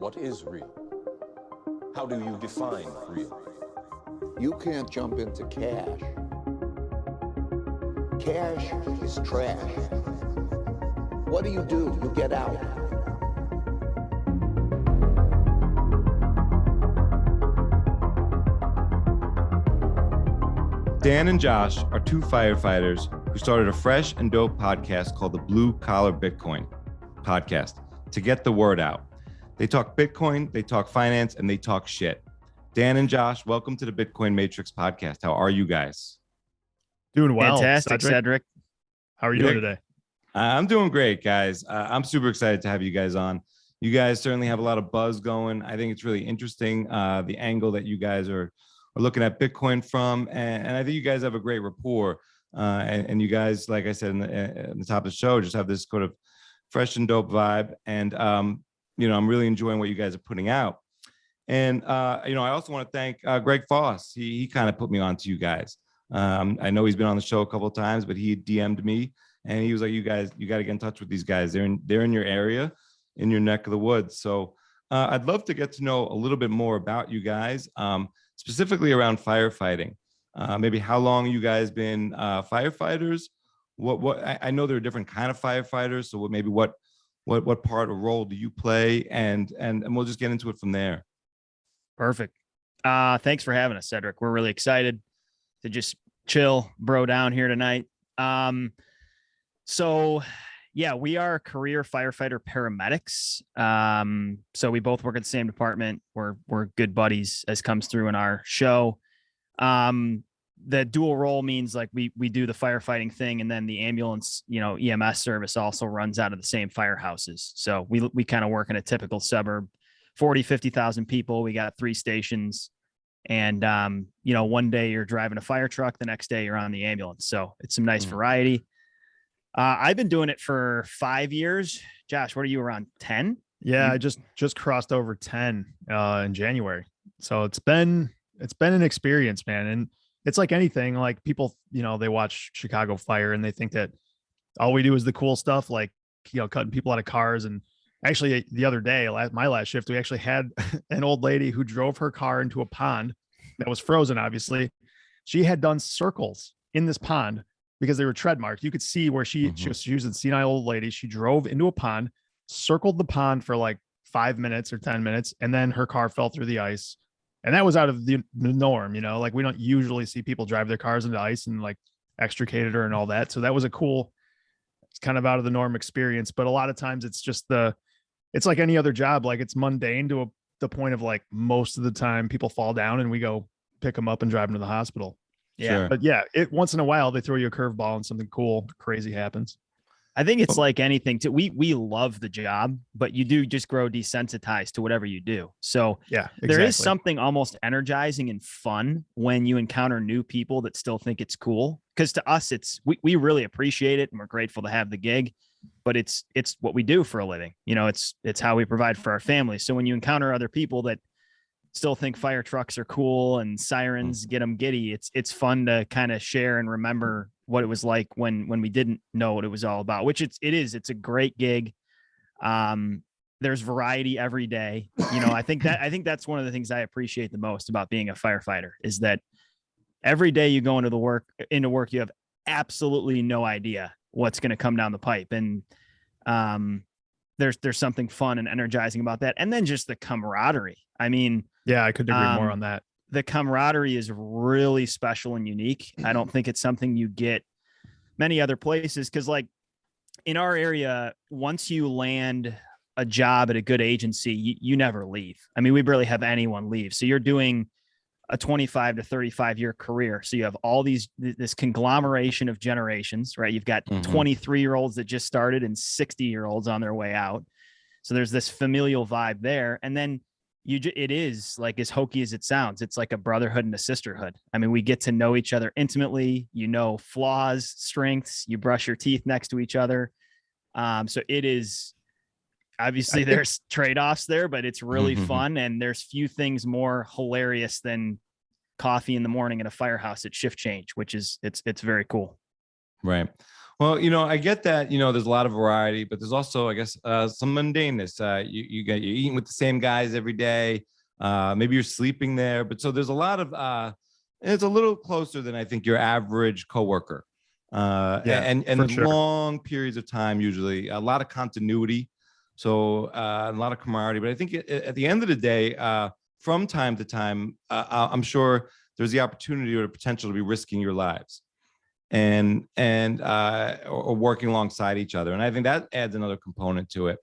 What is real? How do you define real? You can't jump into cash. Cash is trash. What do? You get out. Dan and Josh are two firefighters who started a fresh and dope podcast called the Blue Collar Bitcoin Podcast to get the word out. They talk Bitcoin, they talk finance, and they talk shit. Dan and Josh, welcome to the Bitcoin Matrix Podcast. How are you guys? Doing well. Fantastic, Cedric. How are you doing today? I'm doing great, guys. I'm super excited to have you guys on. You guys certainly have a lot of buzz going. I think it's really interesting, the angle that you guys are looking at Bitcoin from, and I think you guys have a great rapport. And you guys, like I said in the top of the show, just have this sort of fresh and dope vibe. And I'm really enjoying what you guys are putting out. And I also want to thank Greg Foss. He kind of put me on to you guys. I know he's been on the show a couple of times, but he DM'd me and he was like, "You guys, you got to get in touch with these guys. They're in your area, in your neck of the woods." So I'd love to get to know a little bit more about you guys. Specifically around firefighting, maybe how long you guys been firefighters. What I know there are different kind of firefighters. So what part or role do you play? And we'll just get into it from there. Perfect. Thanks for having us, Cedric. We're really excited to just chill, bro, down here tonight. So yeah, we are career firefighter paramedics. So we both work at the same department. We're good buddies, as comes through in our show. The dual role means like we do the firefighting thing, and then the ambulance, EMS service also runs out of the same firehouses. So we kind of work in a typical suburb, 40, 50,000 people. We got 3 stations, and one day you're driving a fire truck, the next day you're on the ambulance. So it's some nice variety. I've been doing it for 5 years. Josh, what are you, around 10? Yeah, I just crossed over 10 in January. So it's been an experience, man. And it's like anything, like people, they watch Chicago Fire and they think that all we do is the cool stuff, like, cutting people out of cars. And actually the other day, my last shift, we actually had an old lady who drove her car into a pond that was frozen. Obviously, she had done circles in this pond because they were tread marks. You could see where she was a senile old lady. She drove into a pond, circled the pond for like 5 minutes or 10 minutes, and then her car fell through the ice. And that was out of the norm, like we don't usually see people drive their cars into ice and like extricated her and all that. So that was it's kind of out of the norm experience. But a lot of times it's just it's like any other job. Like it's mundane to the point of like most of the time people fall down and we go pick them up and drive them to the hospital. Yeah. Sure. But yeah, once in a while they throw you a curveball and something cool, crazy happens. I think it's like anything too. We love the job, but you do just grow desensitized to whatever you do. So yeah, exactly. There is something almost energizing and fun when you encounter new people that still think it's cool. Because to us, we really appreciate it and we're grateful to have the gig, but it's what we do for a living. It's how we provide for our families. So when you encounter other people that still think fire trucks are cool and sirens get them giddy, it's fun to kind of share and remember what it was like when we didn't know what it was all about, which it's a great gig. There's variety every day. I think that's one of the things I appreciate the most about being a firefighter is that every day you go into work, you have absolutely no idea what's going to come down the pipe. And, there's something fun and energizing about that. And then just the camaraderie. I mean, yeah, I couldn't agree more on that. The camaraderie is really special and unique. I don't think it's something you get many other places. Cause like in our area, once you land a job at a good agency, you never leave. I mean, we barely have anyone leave. So you're doing a 25 to 35 year career. So you have all this conglomeration of generations, right? You've got 23-year-olds that just started and 60-year-olds on their way out. So there's this familial vibe there. And then it is like as hokey as it sounds. It's like a brotherhood and a sisterhood. I mean, we get to know each other intimately, flaws, strengths, you brush your teeth next to each other. So it is obviously there's trade-offs there, but it's really fun. And there's few things more hilarious than coffee in the morning at a firehouse at shift change, which is it's very cool. Right. Well, I get that, there's a lot of variety, but there's also, I guess, some mundaneness. You're eating with the same guys every day. Maybe you're sleeping there, but so there's a lot of, it's a little closer than I think your average coworker. Yeah, and for sure. long periods of time, usually a lot of continuity. So a lot of camaraderie, but I think at the end of the day, from time to time, I'm sure there's the opportunity or the potential to be risking your lives or working alongside each other. And I think that adds another component to it.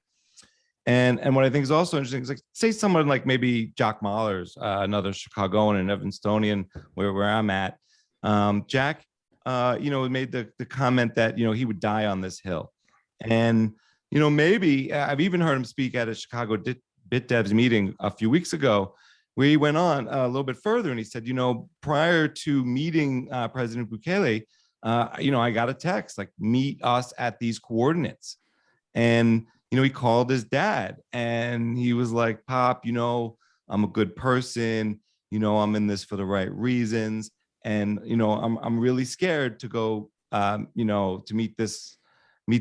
And what I think is also interesting is, like, say someone like maybe Jack Mahler's, another Chicagoan and Evanstonian, where I'm at. Jack, made the comment that, he would die on this hill. And, maybe I've even heard him speak at a Chicago Bit Devs meeting a few weeks ago, where he went on a little bit further and he said, prior to meeting President Bukele, I got a text like, meet us at these coordinates. And, he called his dad and he was like, Pop, I'm a good person. I'm in this for the right reasons. And, I'm really scared to go, to meet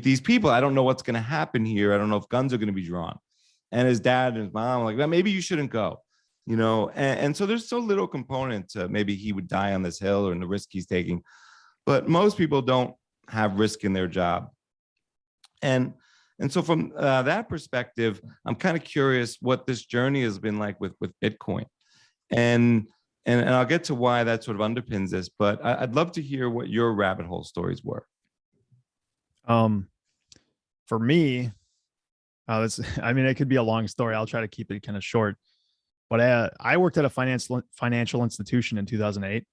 these people. I don't know what's going to happen here. I don't know if guns are going to be drawn. And his dad and his mom were like, well, maybe you shouldn't go, and so there's so little component to maybe he would die on this hill or in the risk he's taking. But most people don't have risk in their job. And so from that perspective, I'm kind of curious what this journey has been like with Bitcoin. And I'll get to why that sort of underpins this, but I'd love to hear what your rabbit hole stories were. For me, it could be a long story. I'll try to keep it kind of short. But I worked at a financial institution in 2008,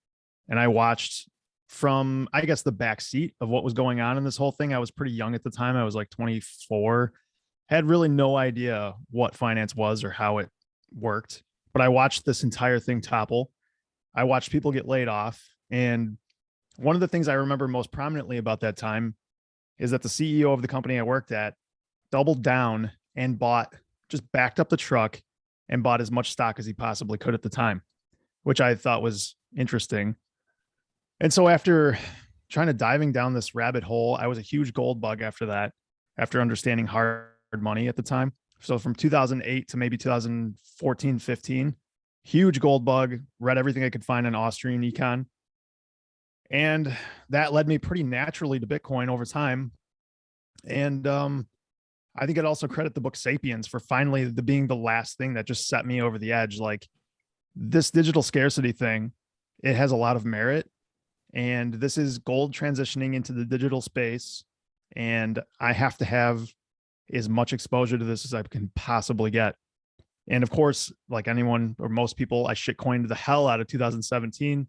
and I watched from, I guess, the back seat of what was going on in this whole thing. I was pretty young at the time. I was like 24, had really no idea what finance was or how it worked. But I watched this entire thing topple. I watched people get laid off. And one of the things I remember most prominently about that time is that the CEO of the company I worked at doubled down and just backed up the truck and bought as much stock as he possibly could at the time, which I thought was interesting. And so after diving down this rabbit hole, I was a huge gold bug after that, after understanding hard money at the time. So from 2008 to maybe 2014, 15, huge gold bug, read everything I could find on Austrian econ. And that led me pretty naturally to Bitcoin over time. And I think I'd also credit the book Sapiens for finally being the last thing that just set me over the edge. Like, this digital scarcity thing, it has a lot of merit. And this is gold transitioning into the digital space. And I have to have as much exposure to this as I can possibly get. And of course, like anyone or most people, I shitcoined the hell out of 2017.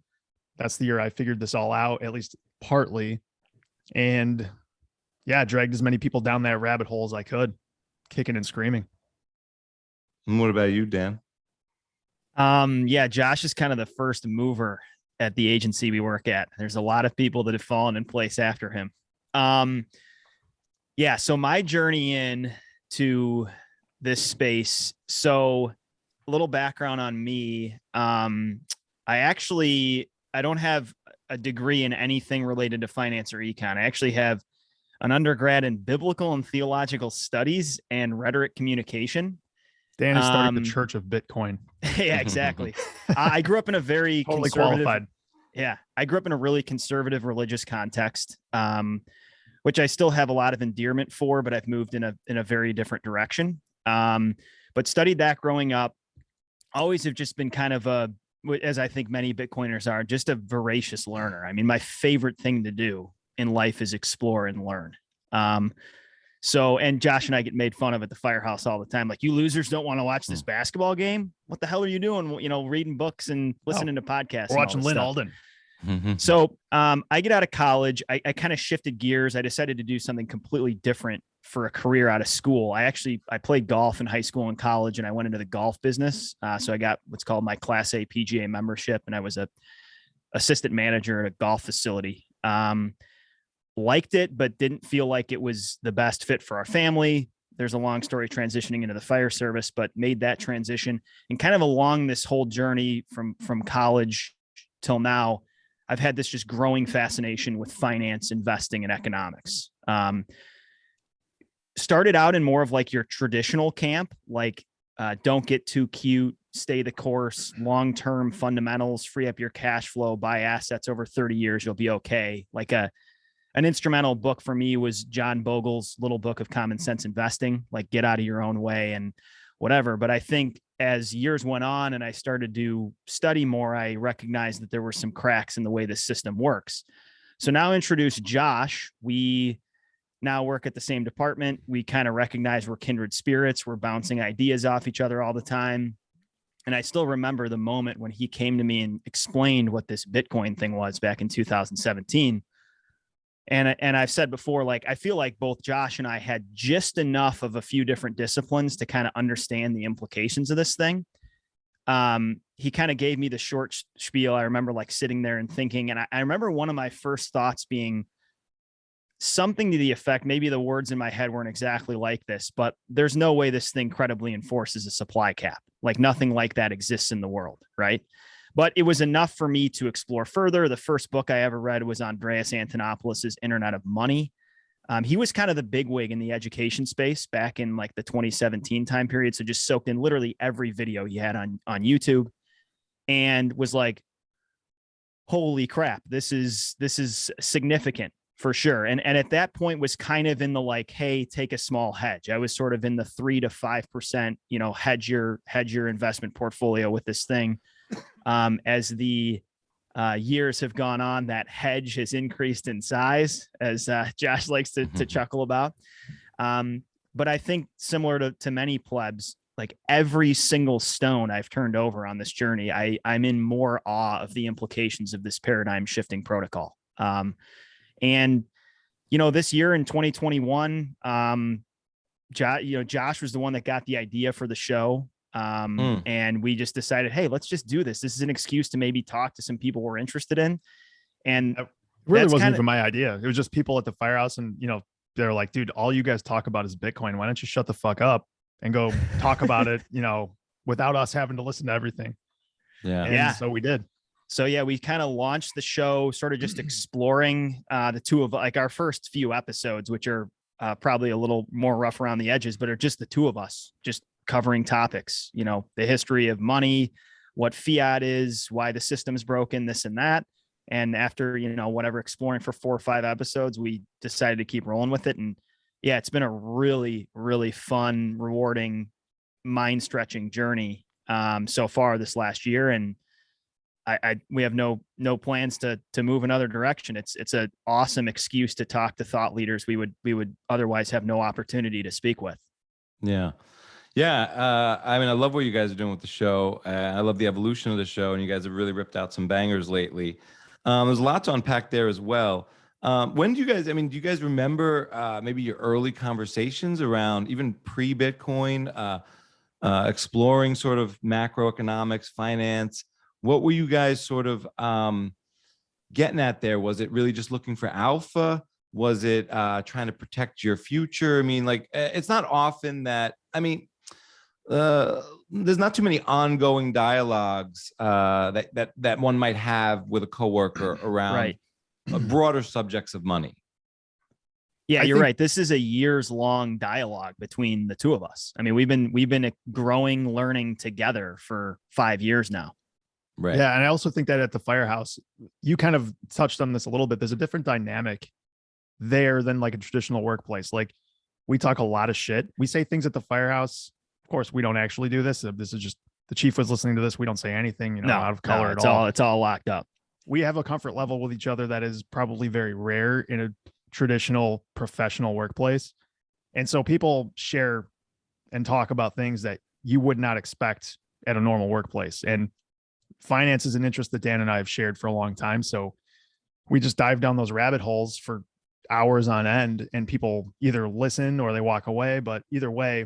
That's the year I figured this all out, at least partly. And yeah, dragged as many people down that rabbit hole as I could, kicking and screaming. And what about you, Dan? Yeah, Josh is kind of the first mover at the agency we work at. There's a lot of people that have fallen in place after him. Yeah, so my journey in to this space. So a little background on me. I don't have a degree in anything related to finance or econ. I actually have an undergrad in biblical and theological studies and rhetoric communication. Dan is starting the Church of Bitcoin. Yeah, exactly. I grew up in a very totally conservative, qualified. Yeah, I grew up in a really conservative religious context, which I still have a lot of endearment for, but I've moved in a very different direction. But studied that growing up. Always have just been kind of as I think many Bitcoiners are, just a voracious learner. I mean, my favorite thing to do in life is explore and learn. And Josh and I get made fun of at the firehouse all the time. Like, you losers don't want to watch this basketball game. What the hell are you doing? Reading books and listening to podcasts. We're watching Lynn Alden. So I get out of college. I kind of shifted gears. I decided to do something completely different for a career out of school. I played golf in high school and college, and I went into the golf business. So I got what's called my Class A PGA membership, and I was a assistant manager at a golf facility. Liked it, but didn't feel like it was the best fit for our family. There's a long story transitioning into the fire service, but made that transition. And kind of along this whole journey from college till now, I've had this just growing fascination with finance, investing, and economics. Started out in more of like your traditional camp, like don't get too cute, stay the course, long-term fundamentals, free up your cash flow, buy assets over 30 years, you'll be okay. Like an instrumental book for me was John Bogle's Little Book of Common Sense Investing, like get out of your own way and whatever. But I think as years went on and I started to study more, I recognized that there were some cracks in the way the system works. So now introduce Josh. We now work at the same department. We kind of recognize we're kindred spirits. We're bouncing ideas off each other all the time. And I still remember the moment when he came to me and explained what this Bitcoin thing was back in 2017. And I've said before, like, I feel like both Josh and I had just enough of a few different disciplines to kind of understand the implications of this thing. He kind of gave me the short spiel. I remember like sitting there and thinking, and I remember one of my first thoughts being something to the effect, maybe the words in my head weren't exactly like this, but there's no way this thing credibly enforces a supply cap. Like nothing like that exists in the world, right? But it was enough for me to explore further. The first book I ever read was Andreas Antonopoulos' Internet of Money. He was kind of the bigwig in the education space back in like the 2017 time period. So just soaked in literally every video he had on YouTube and was like, holy crap, this is significant for sure. And at that point was kind of in the like, hey, take a small hedge. I was sort of in the 3 to 5%, hedge your investment portfolio with this thing. As the years have gone on, that hedge has increased in size, as Josh likes to chuckle about. But I think similar to many plebs, like every single stone I've turned over on this journey, I'm in more awe of the implications of this paradigm shifting protocol. And this year in 2021, Josh was the one that got the idea for the show. And we just decided, hey, let's just do this. This is an excuse to maybe talk to some people we're interested in. And it really wasn't even my idea. It was just people at the firehouse. And, they're like, dude, all you guys talk about is Bitcoin. Why don't you shut the fuck up and go talk about it, without us having to listen to everything. And so we did. So yeah, we kind of launched the show, sort of just exploring the two of like our first few episodes, which are probably a little more rough around the edges, but are just the two of us, just covering topics, the history of money, what fiat is, why the system's broken, this and that. And after, whatever, exploring for 4 or 5 episodes, we decided to keep rolling with it. And yeah, it's been a really, really fun, rewarding, mind stretching journey so far this last year. And we have no plans to move another direction. It's an awesome excuse to talk to thought leaders we would otherwise have no opportunity to speak with. Yeah. Yeah. I mean, I love what you guys are doing with the show. I love the evolution of the show, and you guys have really ripped out some bangers lately. There's a lot to unpack there as well. Do you guys remember maybe your early conversations around even pre-Bitcoin, exploring sort of macroeconomics, finance? What were you guys sort of getting at there? Was it really just looking for alpha? Was it trying to protect your future? I mean, like, it's not often that, there's not too many ongoing dialogues that one might have with a coworker around broader subjects of money. Yeah, you're right. This is a years-long dialogue between the two of us. I mean, we've been growing, learning together for 5 years now. Right. Yeah, and I also think that at the firehouse, you kind of touched on this a little bit. There's a different dynamic there than like a traditional workplace. Like, we talk a lot of shit. We say things at the firehouse. Of course, we don't actually do this. This is just the chief was listening to this. We don't say anything, out of color at all. It's all locked up. We have a comfort level with each other that is probably very rare in a traditional professional workplace. And so people share and talk about things that you would not expect at a normal workplace. And finance is an interest that Dan and I have shared for a long time. So we just dive down those rabbit holes for hours on end, and people either listen or they walk away. But either way,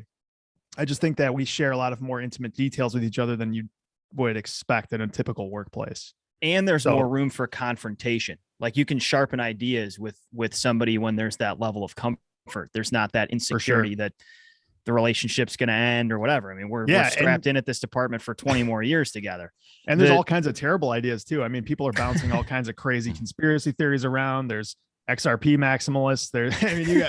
I just think that we share a lot of more intimate details with each other than you would expect in a typical workplace. And there's more room for confrontation. Like, you can sharpen ideas with somebody when there's that level of comfort. There's not that insecurity that the relationship's going to end or whatever. I mean, we're strapped in at this department for 20 more years together. And there's all kinds of terrible ideas too. I mean, people are bouncing all kinds of crazy conspiracy theories around. There's XRP maximalists. I mean, you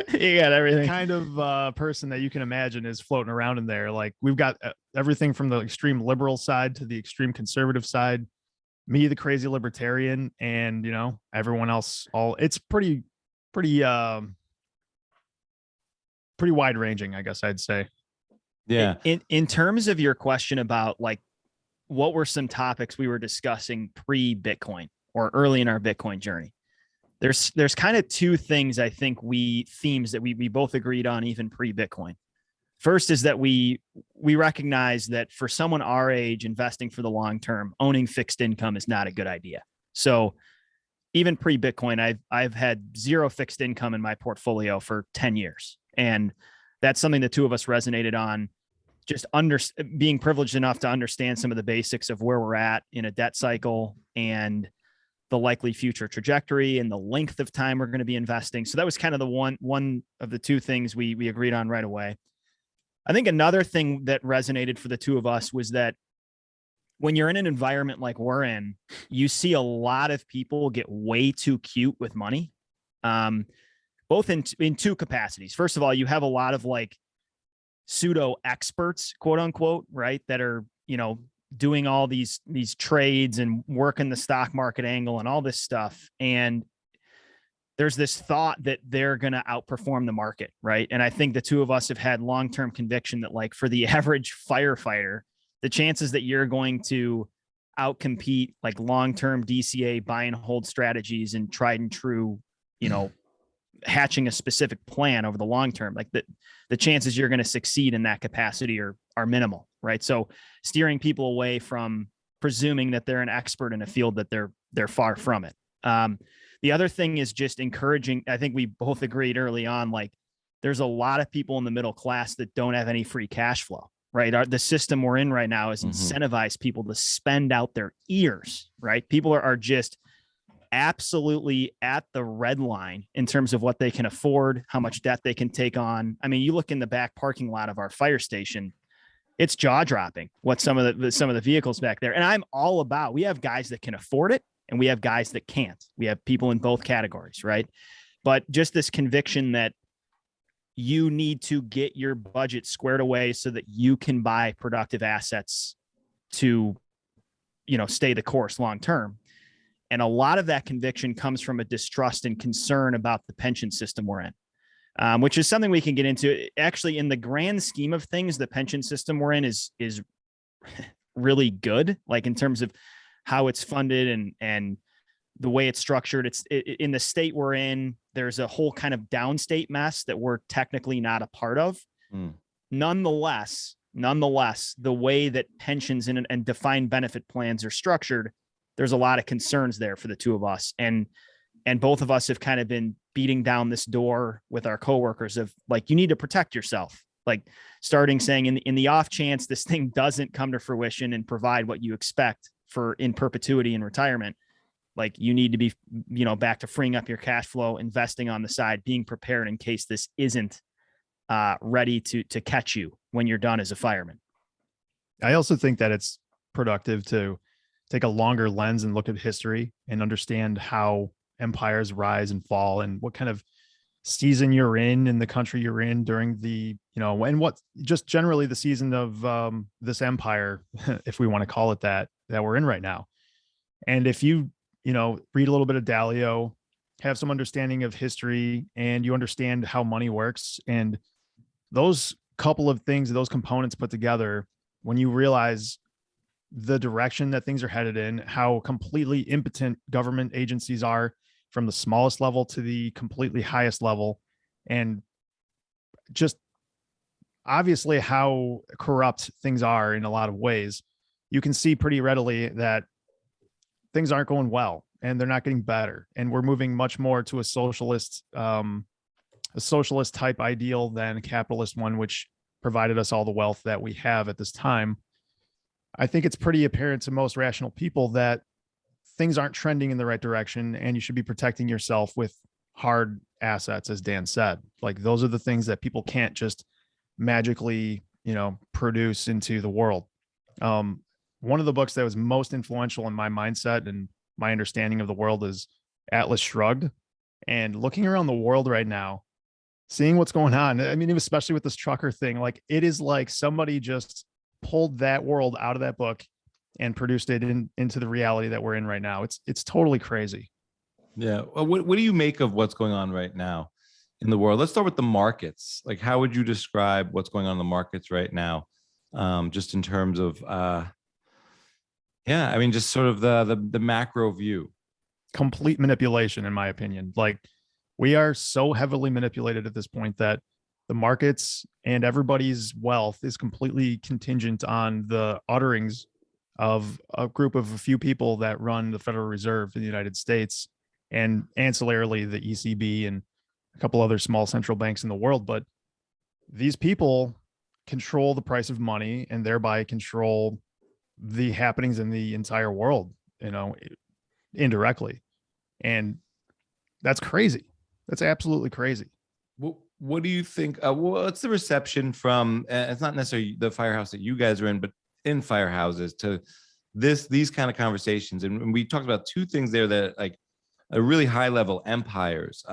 got everything kind of person that you can imagine is floating around in there. Like we've got everything from the extreme liberal side to the extreme conservative side, me, the crazy libertarian, and, everyone else. It's pretty wide ranging, I guess I'd say. Yeah. In terms of your question about like, what were some topics we were discussing pre-Bitcoin or early in our Bitcoin journey? There's kind of two things I think themes that we both agreed on even pre-Bitcoin. First is that we recognize that for someone our age, investing for the long term, owning fixed income is not a good idea. So even pre-Bitcoin, I've had zero fixed income in my portfolio for 10 years. And that's something the two of us resonated on, just being privileged enough to understand some of the basics of where we're at in a debt cycle and the likely future trajectory and the length of time we're going to be investing. So that was kind of the one of the two things we agreed on right away. I think another thing that resonated for the two of us was that when you're in an environment like we're in, you see a lot of people get way too cute with money, both in two capacities. First of all, you have a lot of like pseudo experts, quote unquote, right, that are, doing all these trades and working the stock market angle and all this stuff. And there's this thought that they're going to outperform the market. Right. And I think the two of us have had long-term conviction that like for the average firefighter, the chances that you're going to outcompete like long-term DCA buy and hold strategies and tried and true, hatching a specific plan over the long term, like the chances you're going to succeed in that capacity are minimal. Right. So steering people away from presuming that they're an expert in a field that they're far from it. The other thing is just encouraging. I think we both agreed early on, like there's a lot of people in the middle class that don't have any free cash flow, right? The system we're in right now is incentivize people to spend out their ears, right? People are just absolutely at the red line in terms of what they can afford, how much debt they can take on. I mean, you look in the back parking lot of our fire station, it's jaw dropping what some of the vehicles back there. And I'm all about, we have guys that can afford it and we have guys that can't. We have people in both categories, right? But just this conviction that you need to get your budget squared away so that you can buy productive assets to, stay the course long term. And a lot of that conviction comes from a distrust and concern about the pension system we're in. Which is something we can get into. Actually, in the grand scheme of things, the pension system we're in is really good, like in terms of how it's funded and the way it's structured. It's in the state we're in, there's a whole kind of downstate mess that we're technically not a part of. Nonetheless, the way that pensions and defined benefit plans are structured, there's a lot of concerns there for the two of us. And both of us have kind of been beating down this door with our coworkers of like, you need to protect yourself, like starting saying in the off chance this thing doesn't come to fruition and provide what you expect for in perpetuity in retirement, like you need to be, back to freeing up your cash flow, investing on the side, being prepared in case this isn't ready to catch you when you're done as a fireman. I also think that it's productive to take a longer lens and look at history and understand how empires rise and fall and what kind of season you're in the country you're in during the, and what just generally the season of this empire, if we want to call it that we're in right now. And if you, read a little bit of Dalio, have some understanding of history, and you understand how money works, and those couple of things, those components put together, when you realize the direction that things are headed in, how completely impotent government agencies are from the smallest level to the completely highest level, and just obviously how corrupt things are in a lot of ways, you can see pretty readily that things aren't going well and they're not getting better. And we're moving much more to a socialist type ideal than a capitalist one, which provided us all the wealth that we have at this time. I think it's pretty apparent to most rational people that things aren't trending in the right direction, and you should be protecting yourself with hard assets, as Dan said. Like those are the things that people can't just magically, produce into the world. One of the books that was most influential in my mindset and my understanding of the world is Atlas Shrugged. And looking around the world right now, seeing what's going on, I mean, especially with this trucker thing, like it is like somebody just pulled that world out of that book and produced it into the reality that we're in right now. It's totally crazy. Yeah. Well, what do you make of what's going on right now in the world? Let's start with the markets. Like, how would you describe what's going on in the markets right now? Just in terms of, yeah, I mean, just sort of the macro view. Complete manipulation, in my opinion. Like, we are so heavily manipulated at this point that the markets and everybody's wealth is completely contingent on the utterings of a group of a few people that run the Federal Reserve in the United States, and ancillarily the ECB and a couple other small central banks in the world. But these people control the price of money and thereby control the happenings in the entire world, indirectly. And that's crazy. That's absolutely crazy. What do you think? What's the reception from? It's not necessarily the firehouse that you guys are in, but in firehouses to these kind of conversations. And we talked about two things there that like a really high level empires,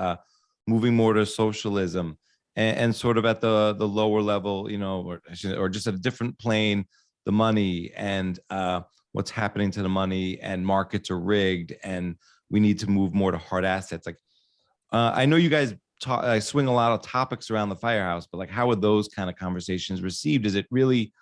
moving more to socialism, and sort of at the lower level, or just at a different plane, the money and what's happening to the money, and markets are rigged, and we need to move more to hard assets. Like, I know you guys swing a lot of topics around the firehouse, but like, how are those kind of conversations received? Is it really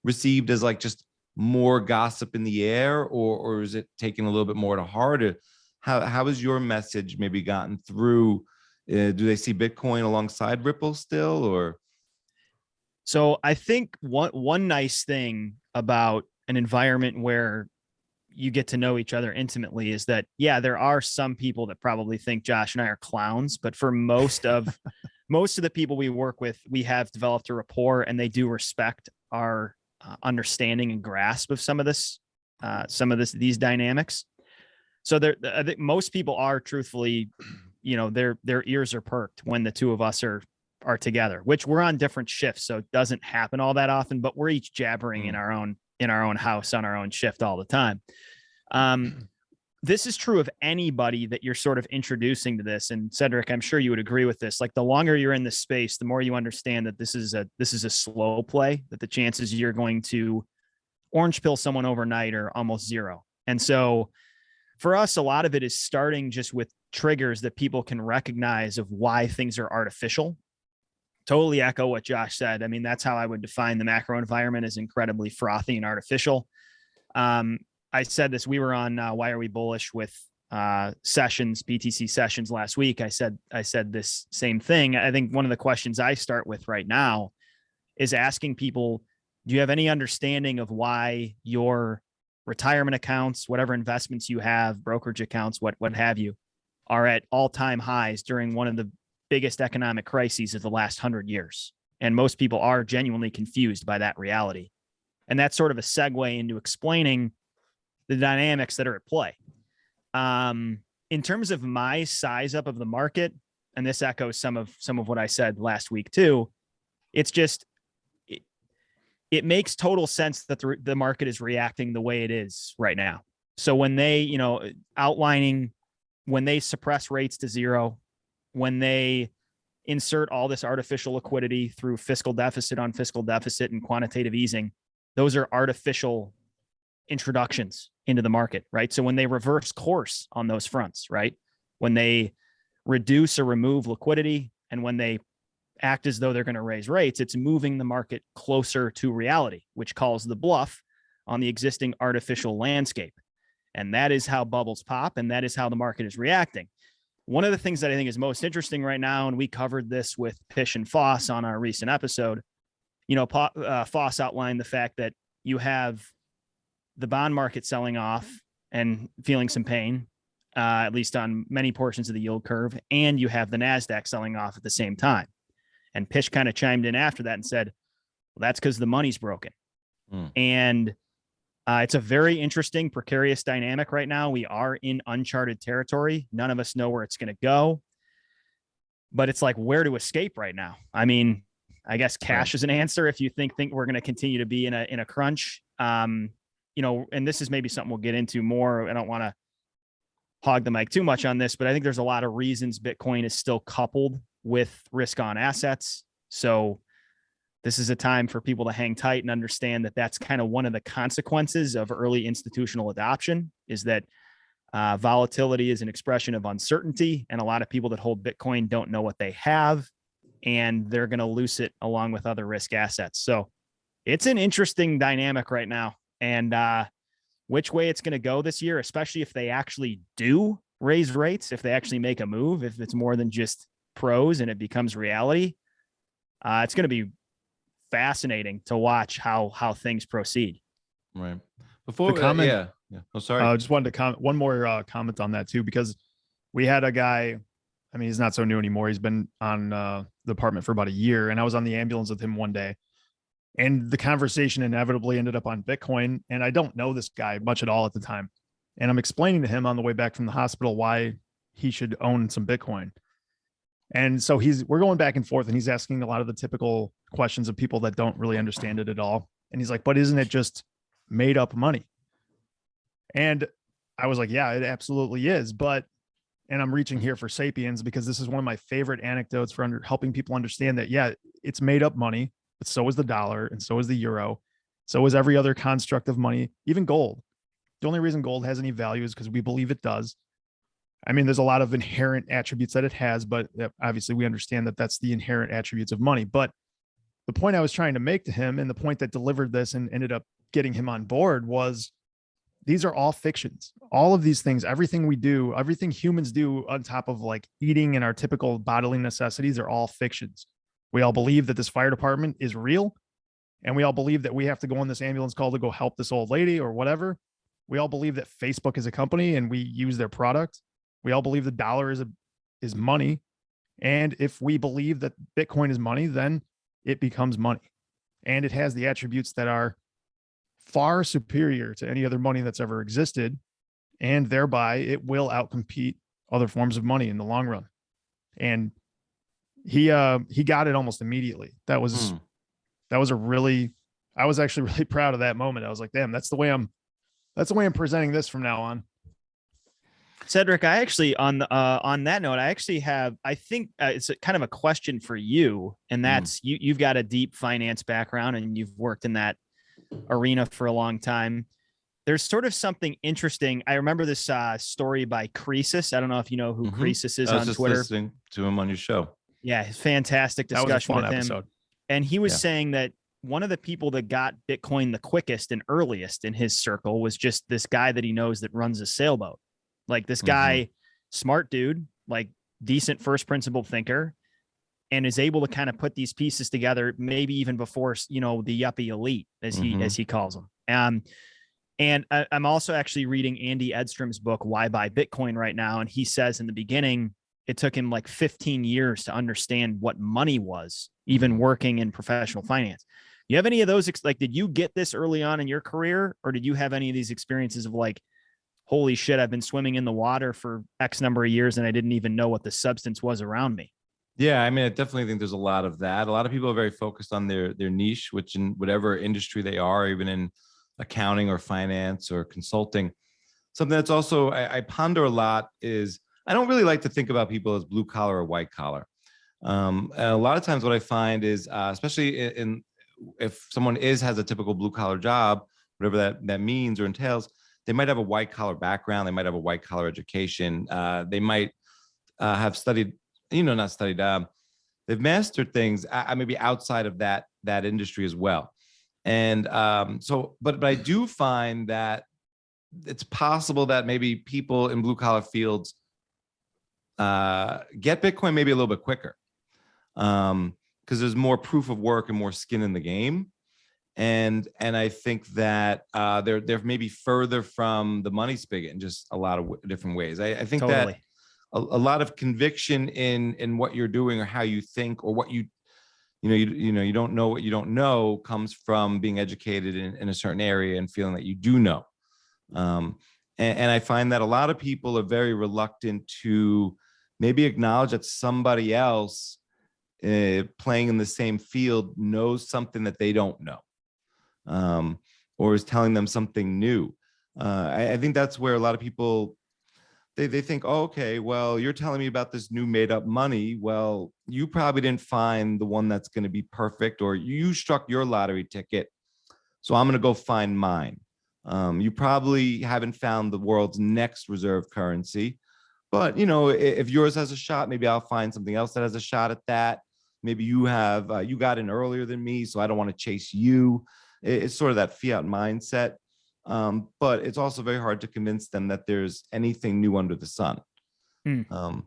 received as like just more gossip in the air, or is it taken a little bit more to heart? Or how has your message maybe gotten through? Do they see Bitcoin alongside Ripple still, or? So I think one nice thing about an environment where you get to know each other intimately is that, yeah, there are some people that probably think Josh and I are clowns, but for most of the people we work with, we have developed a rapport, and they do respect our understanding and grasp of some of these dynamics. So I think most people are truthfully, their ears are perked when the two of us are together, which we're on different shifts. So it doesn't happen all that often, but we're each jabbering in our own house on our own shift all the time. This is true of anybody that you're sort of introducing to this. And Cedric, I'm sure you would agree with this. Like, the longer you're in this space, the more you understand that this is a slow play, that the chances you're going to orange pill someone overnight are almost zero. And so for us, a lot of it is starting just with triggers that people can recognize of why things are artificial. Totally echo what Josh said. I mean, that's how I would define the macro environment, as incredibly frothy and artificial. I said this, we were on Why Are We Bullish with Sessions, BTC Sessions last week. I said this same thing. I think one of the questions I start with right now is asking people, do you have any understanding of why your retirement accounts, whatever investments you have, brokerage accounts, what have you, are at all-time highs during one of the biggest economic crises of the last 100 years? And most people are genuinely confused by that reality. And that's sort of a segue into explaining the dynamics that are at play. In terms of my size up of the market, and this echoes some of what I said last week too, it's just, it makes total sense that the market is reacting the way it is right now. So when they, outlining, when they suppress rates to zero, when they insert all this artificial liquidity through fiscal deficit on fiscal deficit and quantitative easing, those are artificial introductions into the market, right? So when they reverse course on those fronts, right? When they reduce or remove liquidity, and when they act as though they're going to raise rates, it's moving the market closer to reality, which calls the bluff on the existing artificial landscape. And that is how bubbles pop, and that is how the market is reacting. One of the things that I think is most interesting right now, and we covered this with Pish and Foss on our recent episode, Foss outlined the fact that you have the bond market selling off and feeling some pain, at least on many portions of the yield curve, and you have the NASDAQ selling off at the same time. And Pish kind of chimed in after that and said, well, that's because the money's broken. And it's a very interesting, precarious dynamic right now. We are in uncharted territory. None of us know where it's going to go. But it's like, where to escape right now? I mean, I guess cash is an answer if you think we're going to continue to be in a crunch. And this is maybe something we'll get into more. I don't want to hog the mic too much on this, but I think there's a lot of reasons Bitcoin is still coupled with risk on assets. So this is a time for people to hang tight and understand that that's kind of one of the consequences of early institutional adoption, is that volatility is an expression of uncertainty. And a lot of people that hold Bitcoin don't know what they have, and they're going to lose it along with other risk assets. So it's an interesting dynamic right now. And which way it's going to go this year, especially if they actually do raise rates, if they actually make a move, if it's more than just prose and it becomes reality, it's going to be fascinating to watch how things proceed. Right. Before comment, yeah. Oh, sorry. I just wanted to comment one more comment on that too, because we had a guy. I mean, he's not so new anymore. He's been on the department for about a year, and I was on the ambulance with him one day, and the conversation inevitably ended up on Bitcoin. And I don't know this guy much at all at the time, and I'm explaining to him on the way back from the hospital why he should own some Bitcoin. And so we're going back and forth, and he's asking a lot of the typical questions of people that don't really understand it at all. And he's like, but isn't it just made up money? And I was like, yeah, it absolutely is. And I'm reaching here for Sapiens because this is one of my favorite anecdotes for helping people understand that, yeah, it's made up money, but so is the dollar, and so is the euro. So is every other construct of money, even gold. The only reason gold has any value is because we believe it does. I mean, there's a lot of inherent attributes that it has, but obviously we understand that that's the inherent attributes of money. But the point I was trying to make to him, and the point that delivered this and ended up getting him on board, was these are all fictions. All of these things, everything we do, everything humans do on top of like eating and our typical bodily necessities, are all fictions. We all believe that this fire department is real. And we all believe that we have to go on this ambulance call to go help this old lady or whatever. We all believe that Facebook is a company and we use their product. We all believe the dollar is money. And if we believe that Bitcoin is money, then it becomes money. And it has the attributes that are far superior to any other money that's ever existed. And thereby it will outcompete other forms of money in the long run. And he got it almost immediately. That was I was actually really proud of that moment. I was like, damn, that's the way I'm presenting this from now on. Cedric, I actually, on that note, I think it's kind of a question for you, and that's you've got a deep finance background and you've worked in that arena for a long time. There's sort of something interesting. I remember this story by Croesus. I don't know if you know who Croesus is on Twitter. Listening to him on your show. Yeah, fantastic discussion with him. Episode. And he was saying that one of the people that got Bitcoin the quickest and earliest in his circle was just this guy that he knows that runs a sailboat. Like this guy, smart dude, like decent first principle thinker, and is able to kind of put these pieces together, maybe even before, the yuppie elite, as he calls them. And I'm also actually reading Andy Edstrom's book, Why Buy Bitcoin, right now. And he says in the beginning, it took him like 15 years to understand what money was, even working in professional finance. You have any of those? Like, did you get this early on in your career, or did you have any of these experiences of like, holy shit, I've been swimming in the water for X number of years and I didn't even know what the substance was around me? Yeah, I mean, I definitely think there's a lot of that. A lot of people are very focused on their niche, which in whatever industry they are, even in accounting or finance or consulting. Something that's also, I ponder a lot is, I don't really like to think about people as blue collar or white collar. And a lot of times what I find is, especially if someone has a typical blue collar job, whatever that means or entails, they might have a white collar background. They might have a white collar education. They might have studied, not studied. They've mastered things maybe outside of that industry as well. And but I do find that it's possible that maybe people in blue collar fields get Bitcoin maybe a little bit quicker because there's more proof of work and more skin in the game. And I think that they're maybe further from the money spigot in just a lot of different ways. I think that a lot of conviction in what you're doing or how you think or what you don't know what you don't know comes from being educated in a certain area and feeling that you do know. And I find that a lot of people are very reluctant to maybe acknowledge that somebody else playing in the same field knows something that they don't know, or is telling them something new. I think that's where a lot of people, they think, oh, okay, well, you're telling me about this new made up money. Well, you probably didn't find the one that's going to be perfect, or you struck your lottery ticket, so I'm going to go find mine. You probably haven't found the world's next reserve currency, but if yours has a shot, maybe I'll find something else that has a shot at that. Maybe you got in earlier than me, so I don't want to chase you. It's sort of that fiat mindset. But it's also very hard to convince them that there's anything new under the sun. I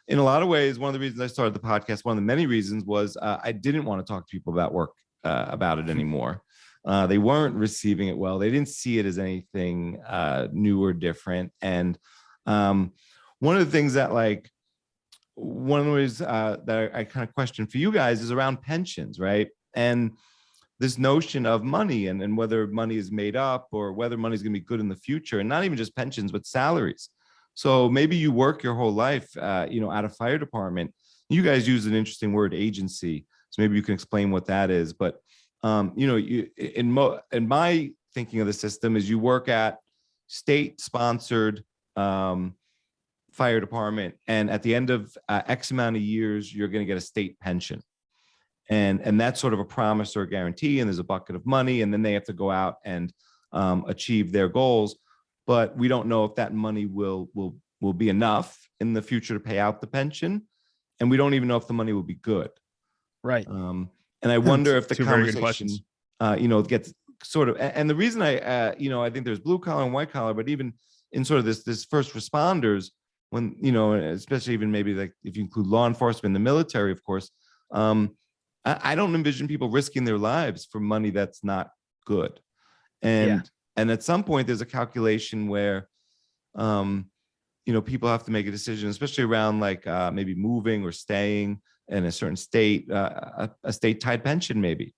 in a lot of ways, one of the reasons I started the podcast, one of the many reasons, was I didn't want to talk to people about work, about it anymore. They weren't receiving it well. They didn't see it as anything new or different. And one of the things that one of the ways that I kind of question for you guys is around pensions, right? And this notion of money and whether money is made up or whether money is going to be good in the future, and not even just pensions, but salaries. So maybe you work your whole life, at a fire department. You guys use an interesting word, agency. So maybe you can explain what that is. But, in my thinking of the system is you work at state-sponsored fire department, and at the end of X amount of years, you're going to get a state pension. And that's sort of a promise or a guarantee, and there's a bucket of money, and then they have to go out and achieve their goals. But we don't know if that money will be enough in the future to pay out the pension, and we don't even know if the money will be good. Right. And I wonder if the Two very good conversation, questions. gets sort of, and the reason I think there's blue collar and white collar, but even in sort of this first responders, when, especially even maybe like if you include law enforcement, the military, of course, I don't envision people risking their lives for money that's not good. And at some point there's a calculation where, people have to make a decision, especially around maybe moving or staying in a certain state, a state-tied pension maybe,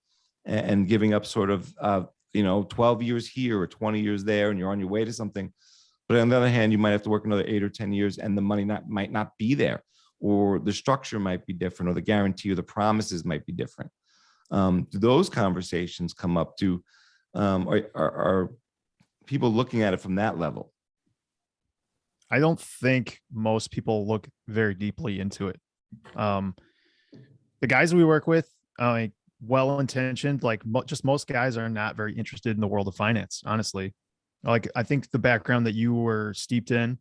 and giving up sort of, 12 years here or 20 years there, and you're on your way to something. But on the other hand, you might have to work another 8 or 10 years and the money might not be there, or the structure might be different, or the guarantee or the promises might be different. Do those conversations come up? Are people looking at it from that level? I don't think most people look very deeply into it. The guys we work with, well-intentioned, just most guys are not very interested in the world of finance, honestly. I think the background that you were steeped in,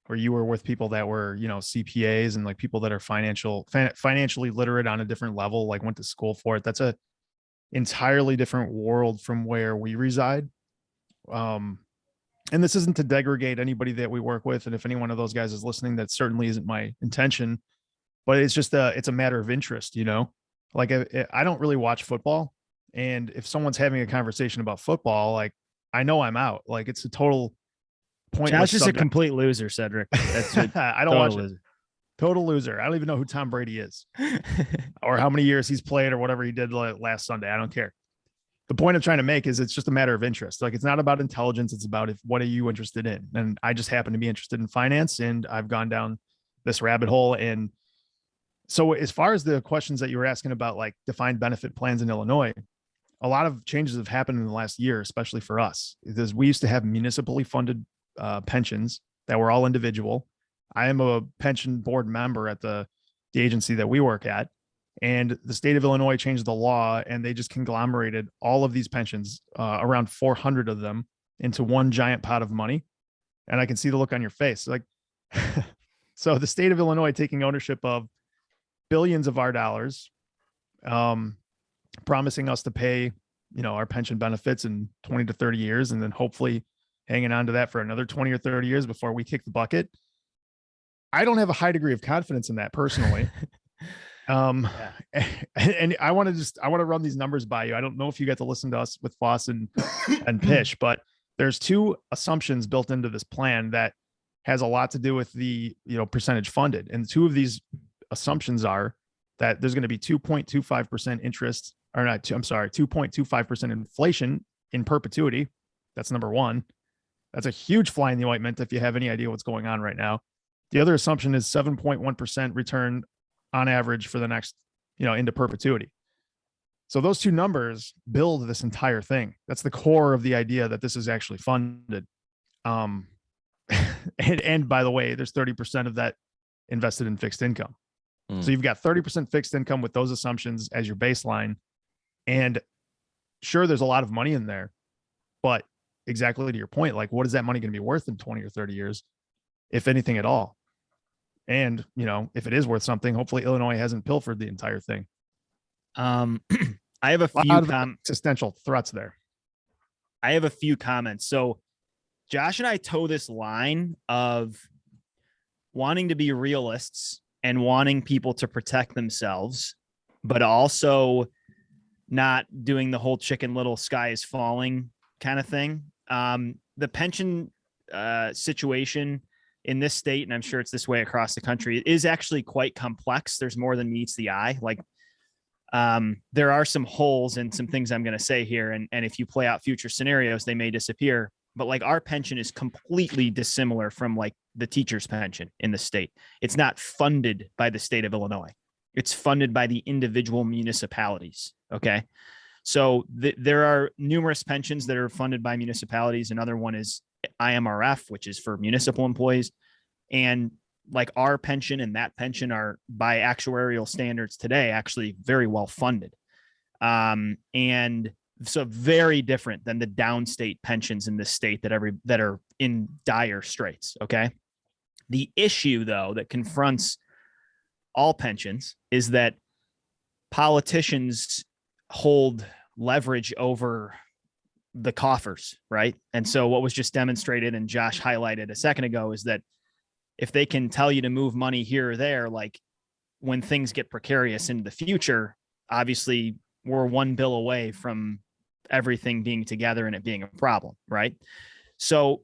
or you were with people that were, CPAs and people that are financially literate on a different level, went to school for it. That's a entirely different world from where we reside. And this isn't to degrade anybody that we work with. And if any one of those guys is listening, that certainly isn't my intention, but it's just it's a matter of interest, I don't really watch football. And if someone's having a conversation about football, I know I'm out. It's a total pointless. Josh is a complete loser, Cedric. That's it. I don't watch it. Total loser. I don't even know who Tom Brady is or how many years he's played or whatever he did last Sunday. I don't care. The point I'm trying to make is it's just a matter of interest. It's not about intelligence. It's about what are you interested in? And I just happen to be interested in finance, and I've gone down this rabbit hole. And so as far as the questions that you were asking about, defined benefit plans in Illinois, a lot of changes have happened in the last year, especially for us. Because we used to have municipally funded pensions that were all individual. I am a pension board member at the agency that we work at, and the state of Illinois changed the law, and they just conglomerated all of these pensions, around 400 of them, into one giant pot of money. And I can see the look on your face. So the state of Illinois taking ownership of billions of our dollars, promising us to pay, our pension benefits in 20 to 30 years, and then hopefully hanging on to that for another 20 or 30 years before we kick the bucket. I don't have a high degree of confidence in that personally. And I want to run these numbers by you. I don't know if you got to listen to us with Foss and Pish, but there's two assumptions built into this plan that has a lot to do with the, percentage funded. And two of these assumptions are that there's going to be 2.25% interest, or not, 2.25% inflation in perpetuity. That's number one. That's a huge fly in the ointment if you have any idea what's going on right now. The other assumption is 7.1% return on average for the next, into perpetuity. So those two numbers build this entire thing. That's the core of the idea that this is actually funded. And by the way, there's 30% of that invested in fixed income. So you've got 30% fixed income with those assumptions as your baseline. And sure, there's a lot of money in there, but exactly to your point, like what is that money going to be worth in 20 or 30 years, if anything at all? And, if it is worth something, hopefully Illinois hasn't pilfered the entire thing. I have a lot few of existential threats there. I have a few comments. So Josh and I toe this line of wanting to be realists and wanting people to protect themselves, but also not doing the whole Chicken Little sky is falling kind of thing. The pension situation in this state, and I'm sure it's this way across the country, it is actually quite complex. There's more than meets the eye. Like there are some holes in some things I'm going to say here. And if you play out future scenarios, they may disappear. But like our pension is completely dissimilar from like the teacher's pension in the state. It's not funded by the state of Illinois. It's funded by the individual municipalities. Okay. So there are numerous pensions that are funded by municipalities. Another one is IMRF, which is for municipal employees. And like our pension and that pension are by actuarial standards today, actually very well funded. And so very different than the downstate pensions in this state that are in dire straits. Okay. The issue though, that confronts all pensions is that politicians hold leverage over the coffers. Right. And so what was just demonstrated and Josh highlighted a second ago is that if they can tell you to move money here or there, like when things get precarious in the future, obviously we're one bill away from everything being together and it being a problem. Right. So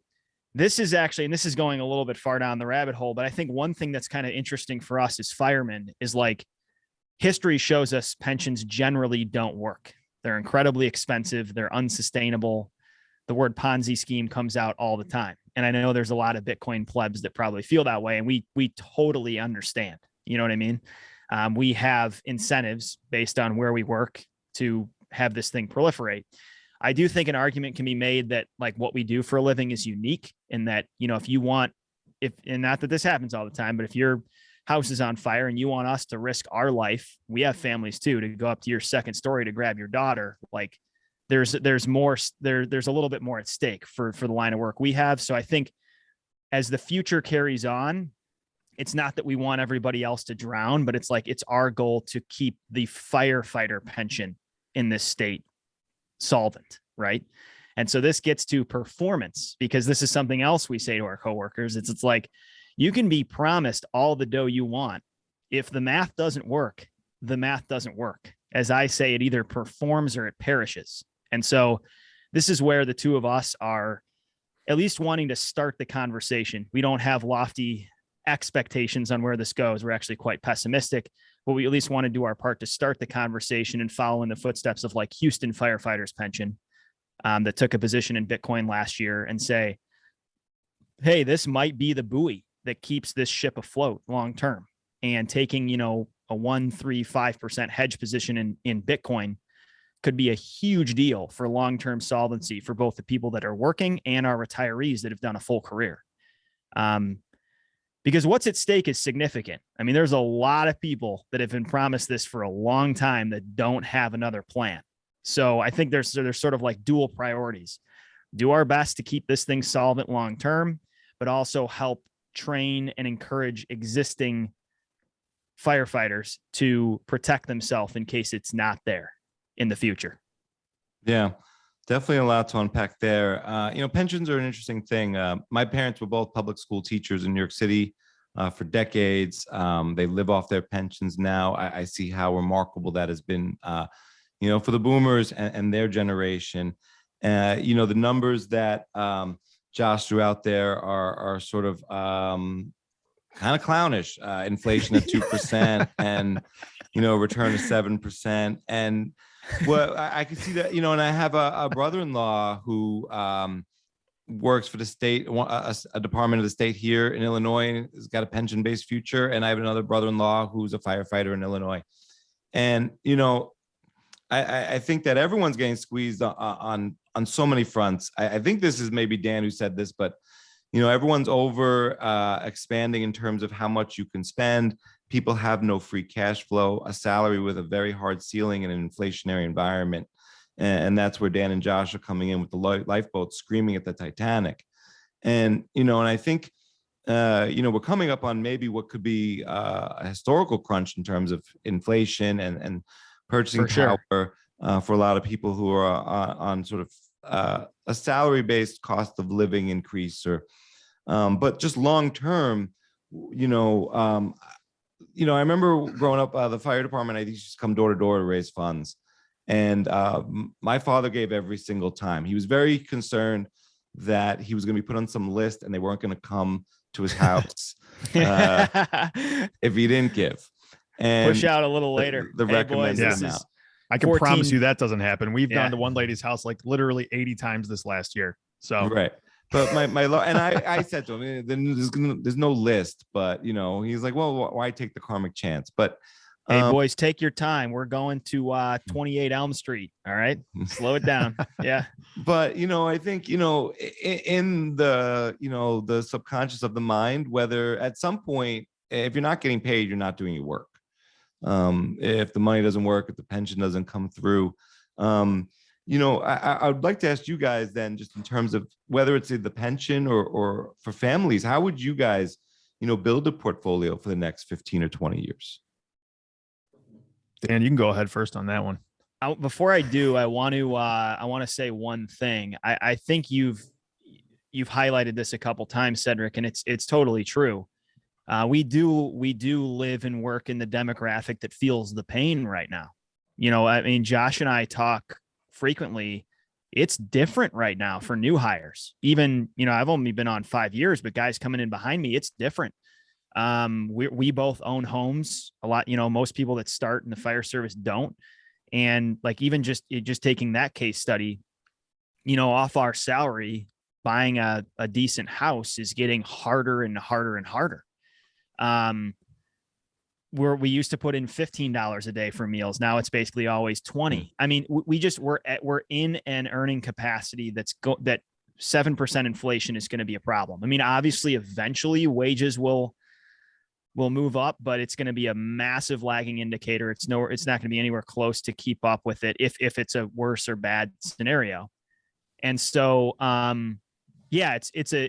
this is actually, and this is going a little bit far down the rabbit hole, but I think one thing that's kind of interesting for us as firemen is like history shows us pensions generally don't work. They're incredibly expensive. They're unsustainable. The word Ponzi scheme comes out all the time. And I know there's a lot of Bitcoin plebs that probably feel that way. And we totally understand, you know what I mean? We have incentives based on where we work to have this thing proliferate. I do think an argument can be made that like what we do for a living is unique in that, if you want, and not that this happens all the time, but if your house is on fire and you want us to risk our life, we have families too, to go up to your second story to grab your daughter. Like there's more, there's a little bit more at stake for the line of work we have. So I think as the future carries on, it's not that we want everybody else to drown, but it's like, it's our goal to keep the firefighter pension in this state solvent. Right. And so this gets to performance, because this is something else we say to our coworkers. It's like, you can be promised all the dough you want. If the math doesn't work, the math doesn't work. As I say, it either performs or it perishes. And so this is where the two of us are at least wanting to start the conversation. We don't have lofty expectations on where this goes. We're actually quite pessimistic, but we at least want to do our part to start the conversation and follow in the footsteps of like Houston Firefighters pension that took a position in Bitcoin last year and say, hey, this might be the buoy that keeps this ship afloat long term. And taking, a 1, 3, 5% hedge position in Bitcoin could be a huge deal for long-term solvency for both the people that are working and our retirees that have done a full career. Because what's at stake is significant. I mean, there's a lot of people that have been promised this for a long time that don't have another plan. So I think there's sort of like dual priorities. Do our best to keep this thing solvent long-term, but also help train and encourage existing firefighters to protect themselves in case it's not there in the future. Yeah, definitely a lot to unpack there. Pensions are an interesting thing. My parents were both public school teachers in New York City for decades. They live off their pensions now. I see how remarkable that has been, for the boomers and their generation. The numbers that Josh threw out there are sort of kind of clownish. Inflation at 2% and, return to 7%. And well, I can see that, and I have a brother-in-law who works for the state, a department of the state here in Illinois, has got a pension-based future. And I have another brother-in-law who's a firefighter in Illinois. And, you know, I think that everyone's getting squeezed on so many fronts. I think this is maybe Dan who said this, but, you know, everyone's over expanding in terms of how much you can spend. People have no free cash flow, a salary with a very hard ceiling in an inflationary environment. And that's where Dan and Josh are coming in with the lifeboat screaming at the Titanic. And, you know, and I think, you know, we're coming up on maybe what could be a historical crunch in terms of inflation and purchasing power for a lot of people who are on sort of a salary-based cost of living increase, or but just long term, you know, I remember growing up, the fire department, I used to come door to door to raise funds. And my father gave every single time. He was very concerned that he was going to be put on some list and they weren't going to come to his house if he didn't give. And push out a little later. The recommended amount. I can 14 promise you that doesn't happen. We've gone to one lady's house like literally 80 times this last year. So right. But I said to him, there's no list, but you know, he's like, well, why take the karmic chance? But hey, boys, take your time. We're going to 28 Elm Street. All right. Slow it down. Yeah. But, you know, I think, you know, in the, you know, the subconscious of the mind, whether at some point, if you're not getting paid, you're not doing your work. If the money doesn't work, if the pension doesn't come through, you know, I would like to ask you guys then, just in terms of whether it's the pension or for families, how would you guys, you know, build a portfolio for the next 15 or 20 years? Dan, you can go ahead first on that one. Before I do, I want to say one thing. I think you've highlighted this a couple times, Cedric, and it's totally true. We do live and work in the demographic that feels the pain right now. You know, I mean, Josh and I talk frequently. It's different right now for new hires. Even, you know, I've only been on 5 years, but guys coming in behind me, it's different. We both own homes a lot. You know, most people that start in the fire service don't. And like, even just taking that case study, you know, off our salary, buying a decent house is getting harder and harder and harder. We used to put in $15 a day for meals. Now it's basically always 20. I mean, we're in an earning capacity that 7% inflation is going to be a problem. I mean, obviously eventually wages will move up, but it's going to be a massive lagging indicator. It's not going to be anywhere close to keep up with it if it's a worse or bad scenario. And so, yeah,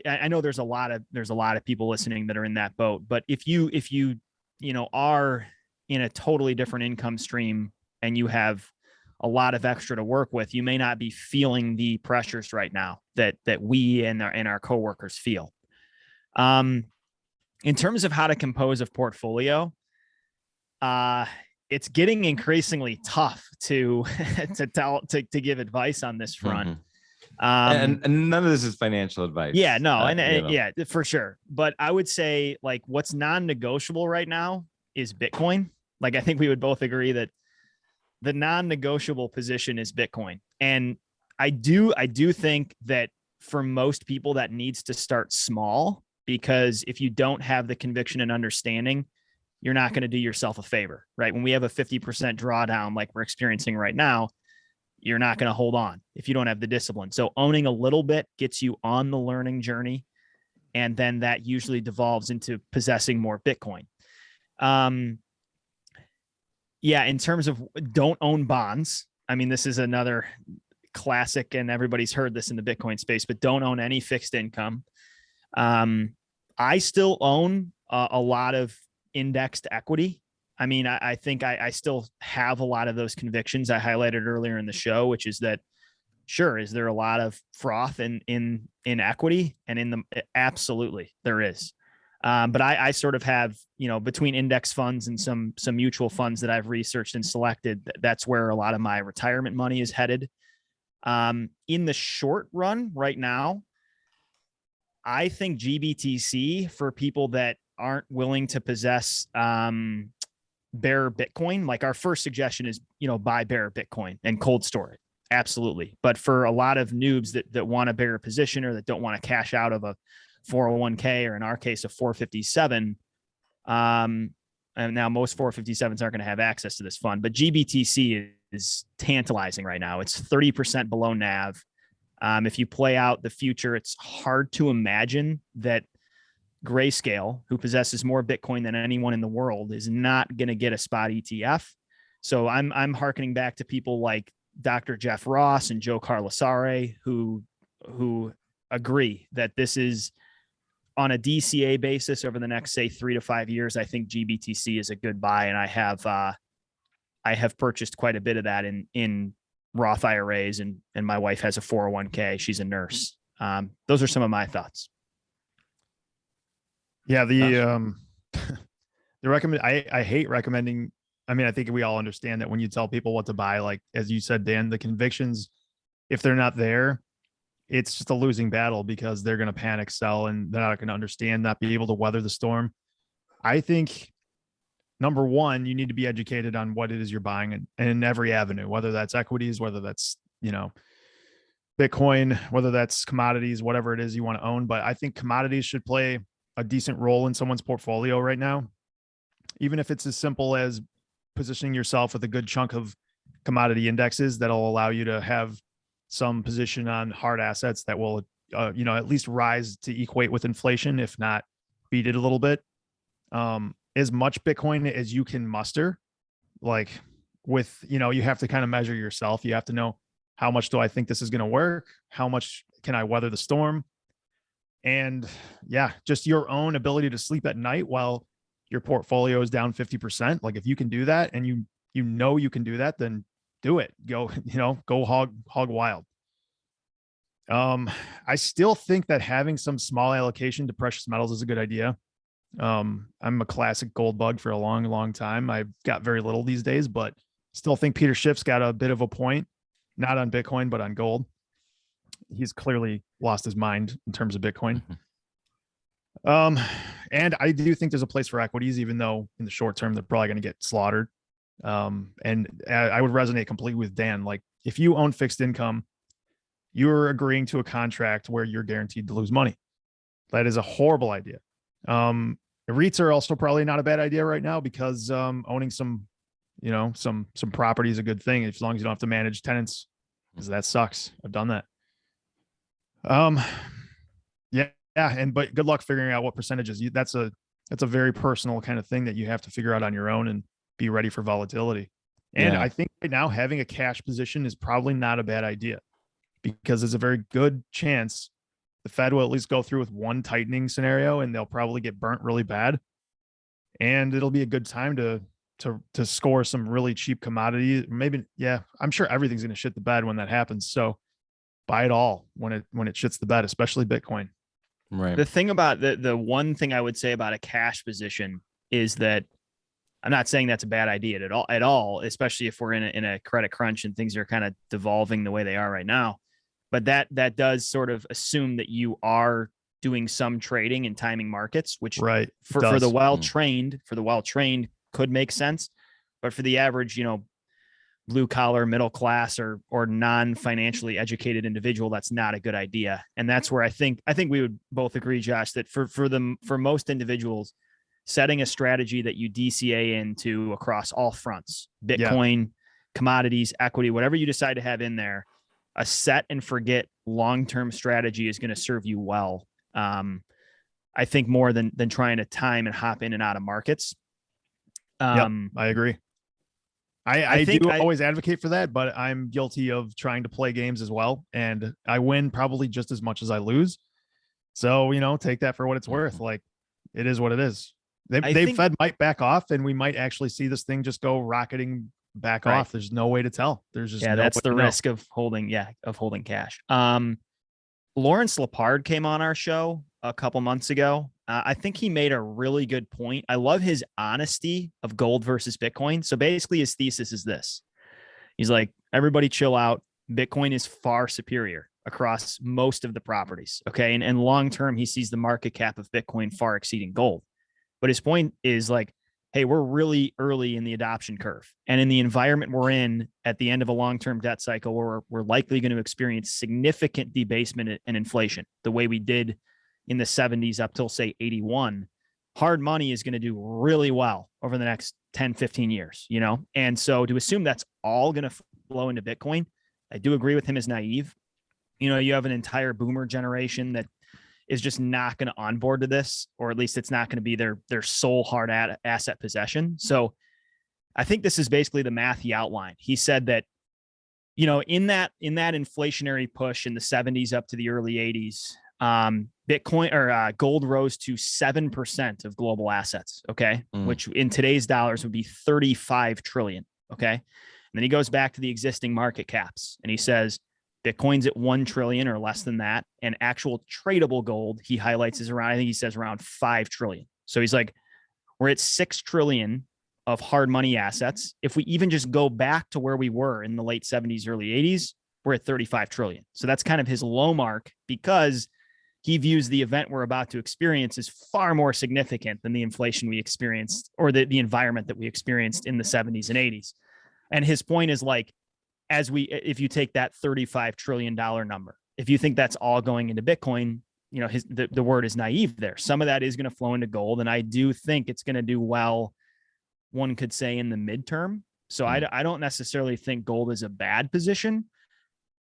I know there's a lot of people listening that are in that boat, but if you know, are in a totally different income stream and you have a lot of extra to work with, you may not be feeling the pressures right now that we and our coworkers feel. In terms of how to compose a portfolio, it's getting increasingly tough to give advice on this front. Mm-hmm. And none of this is financial advice. Yeah, no, yeah, for sure. But I would say, like, what's non-negotiable right now is Bitcoin. Like, I think we would both agree that the non-negotiable position is Bitcoin. And I do think that for most people that needs to start small, because if you don't have the conviction and understanding, you're not going to do yourself a favor, right? When we have a 50% drawdown, like we're experiencing right now, you're not going to hold on if you don't have the discipline. So owning a little bit gets you on the learning journey. And then that usually devolves into possessing more Bitcoin. Yeah. In terms of don't own bonds. I mean, this is another classic and everybody's heard this in the Bitcoin space, but don't own any fixed income. I still own a lot of indexed equity. I mean, I think I still have a lot of those convictions I highlighted earlier in the show, which is that, sure, is there a lot of froth in equity and absolutely there is. But I sort of have, you know, between index funds and some mutual funds that I've researched and selected, that's where a lot of my retirement money is headed. In the short run right now, I think GBTC, for people that aren't willing to possess bare Bitcoin, like, our first suggestion is, you know, buy bare Bitcoin and cold store it. Absolutely. But for a lot of noobs that want a bigger position or that don't want to cash out of a 401k, or in our case, a 457, and now most 457s aren't going to have access to this fund, but GBTC is tantalizing right now. It's 30% below NAV. If you play out the future, it's hard to imagine that Grayscale, who possesses more Bitcoin than anyone in the world, is not going to get a spot ETF. So I'm hearkening back to people like Dr. Jeff Ross and Joe Carlasare, who agree that this is, on a DCA basis over the next, say, 3 to 5 years. I think GBTC is a good buy, and I have purchased quite a bit of that in Roth IRAs, and my wife has a 401k. She's a nurse. Those are some of my thoughts. Yeah, the recommend. I hate recommending. I mean, I think we all understand that when you tell people what to buy, like as you said, Dan, the convictions, if they're not there, it's just a losing battle because they're going to panic sell and they're not going to understand, not be able to weather the storm. I think number one, you need to be educated on what it is you're buying in every avenue, whether that's equities, whether that's, Bitcoin, whether that's commodities, whatever it is you want to own. But I think commodities should play a decent role in someone's portfolio right now, even if it's as simple as positioning yourself with a good chunk of commodity indexes that'll allow you to have some position on hard assets that will, at least rise to equate with inflation, if not beat it a little bit. As much Bitcoin as you can muster, like with, you have to kind of measure yourself. You have to know, how much do I think this is going to work? How much can I weather the storm? And yeah, just your own ability to sleep at night while your portfolio is down 50%. Like if you can do that and you can do that, then do it. Go hog wild. I still think that having some small allocation to precious metals is a good idea. I'm a classic gold bug for a long, long time. I've got very little these days, but still think Peter Schiff's got a bit of a point, not on Bitcoin, but on gold. He's clearly lost his mind in terms of Bitcoin. And I do think there's a place for equities, even though in the short term, they're probably going to get slaughtered. And I would resonate completely with Dan. Like if you own fixed income, you're agreeing to a contract where you're guaranteed to lose money. That is a horrible idea. REITs are also probably not a bad idea right now because owning some property is a good thing as long as you don't have to manage tenants, because that sucks. I've done that. But good luck figuring out what percentages. That's a very personal kind of thing that you have to figure out on your own and be ready for volatility. And I think right now having a cash position is probably not a bad idea, because there's a very good chance the Fed will at least go through with one tightening scenario and they'll probably get burnt really bad. And it'll be a good time to score some really cheap commodities. Maybe, I'm sure everything's going to shit the bed when that happens. So buy it all when it shits the bed, especially Bitcoin. Right. The thing about the one thing I would say about a cash position is that I'm not saying that's a bad idea at all, especially if we're in a credit crunch and things are kind of devolving the way they are right now. But that does sort of assume that you are doing some trading and timing markets, which for the well-trained could make sense. But for the average, blue collar, middle class, or non-financially educated individual, that's not a good idea. And that's where I think we would both agree, Josh, that for most individuals, setting a strategy that you DCA into across all fronts, Bitcoin, commodities, equity, whatever you decide to have in there, a set and forget long-term strategy is going to serve you well. I think more than trying to time and hop in and out of markets. I agree. I do always advocate for that, but I'm guilty of trying to play games as well. And I win probably just as much as I lose. So, take that for what it's worth. Like it is what it is. Fed might back off and we might actually see this thing just go rocketing back off. There's no way to tell. There's just that's the risk of holding cash. Lawrence Lepard came on our show a couple months ago. I think he made a really good point. I love his honesty of gold versus Bitcoin. So basically his thesis is this. He's like, everybody chill out. Bitcoin is far superior across most of the properties. Okay. And long-term, he sees the market cap of Bitcoin far exceeding gold. But his point is like, hey, we're really early in the adoption curve. And in the environment we're in at the end of a long-term debt cycle, where we're likely going to experience significant debasement and inflation, the way we did in the 70s up till, say, 81, hard money is going to do really well over the next 10, 15 years, you know? And so to assume that's all going to flow into Bitcoin, I do agree with him, is naive. You know, you have an entire boomer generation that is just not going to onboard to this, or at least it's not going to be their sole hard asset possession. So I think this is basically the math he outlined. He said that, you know, in that inflationary push in the 70s up to the early 80s, Bitcoin or gold rose to 7% of global assets. Okay. Which in today's dollars would be 35 trillion. Okay. And then he goes back to the existing market caps and he says, Bitcoin's at 1 trillion or less than that. And actual tradable gold, he highlights, is around, I think he says around 5 trillion. So he's like, we're at 6 trillion of hard money assets. If we even just go back to where we were in the late 70s, early 80s, we're at 35 trillion. So that's kind of his low mark, because he views the event we're about to experience as far more significant than the inflation we experienced, or the environment that we experienced in the 70s and 80s. And his point is like, if you take that $35 trillion number, if you think that's all going into Bitcoin, you know, the word is naive there. Some of that is going to flow into gold. And I do think it's going to do well, one could say, in the midterm. So I don't necessarily think gold is a bad position.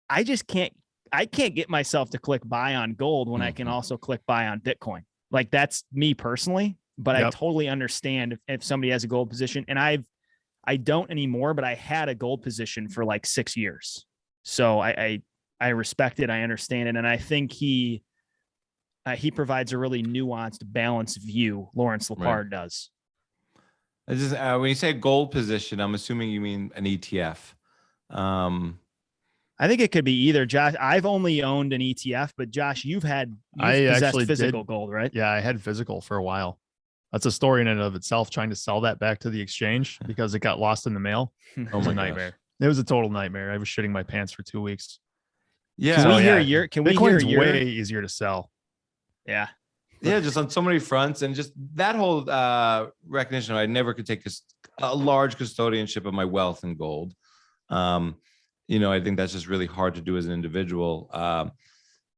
I can't get myself to click buy on gold when I can also click buy on Bitcoin. Like, that's me personally, but I totally understand if somebody has a gold position, and I don't anymore, but I had a gold position for like 6 years. So I respect it. I understand it. And I think he provides a really nuanced, balanced view. Lawrence Lepard does. Just, when you say gold position, I'm assuming you mean an ETF. I think it could be either, Josh. I've only owned an ETF, but Josh, you've possessed physical gold, right? Yeah, I had physical for a while. That's a story in and of itself, trying to sell that back to the exchange because it got lost in the mail. It was a nightmare. It was a total nightmare. I was shitting my pants for 2 weeks. Yeah. Can we hear a year? Can we hear a year? Way easier to sell. Yeah. Yeah, just on so many fronts, and just that whole recognition. I never could take a large custodianship of my wealth in gold. You know, I think that's just really hard to do as an individual.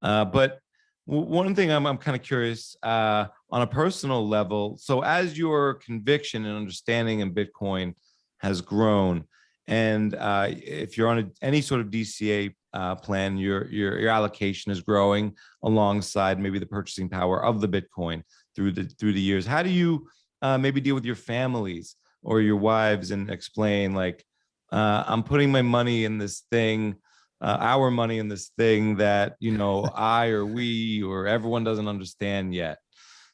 But one thing I'm kind of curious on a personal level. So as your conviction and understanding in Bitcoin has grown, and if you're on any sort of DCA plan, your allocation is growing alongside maybe the purchasing power of the Bitcoin through the years. How do you maybe deal with your families or your wives and explain, like, I'm putting my money in this thing, our money in this thing that, you know, I or we or everyone doesn't understand yet,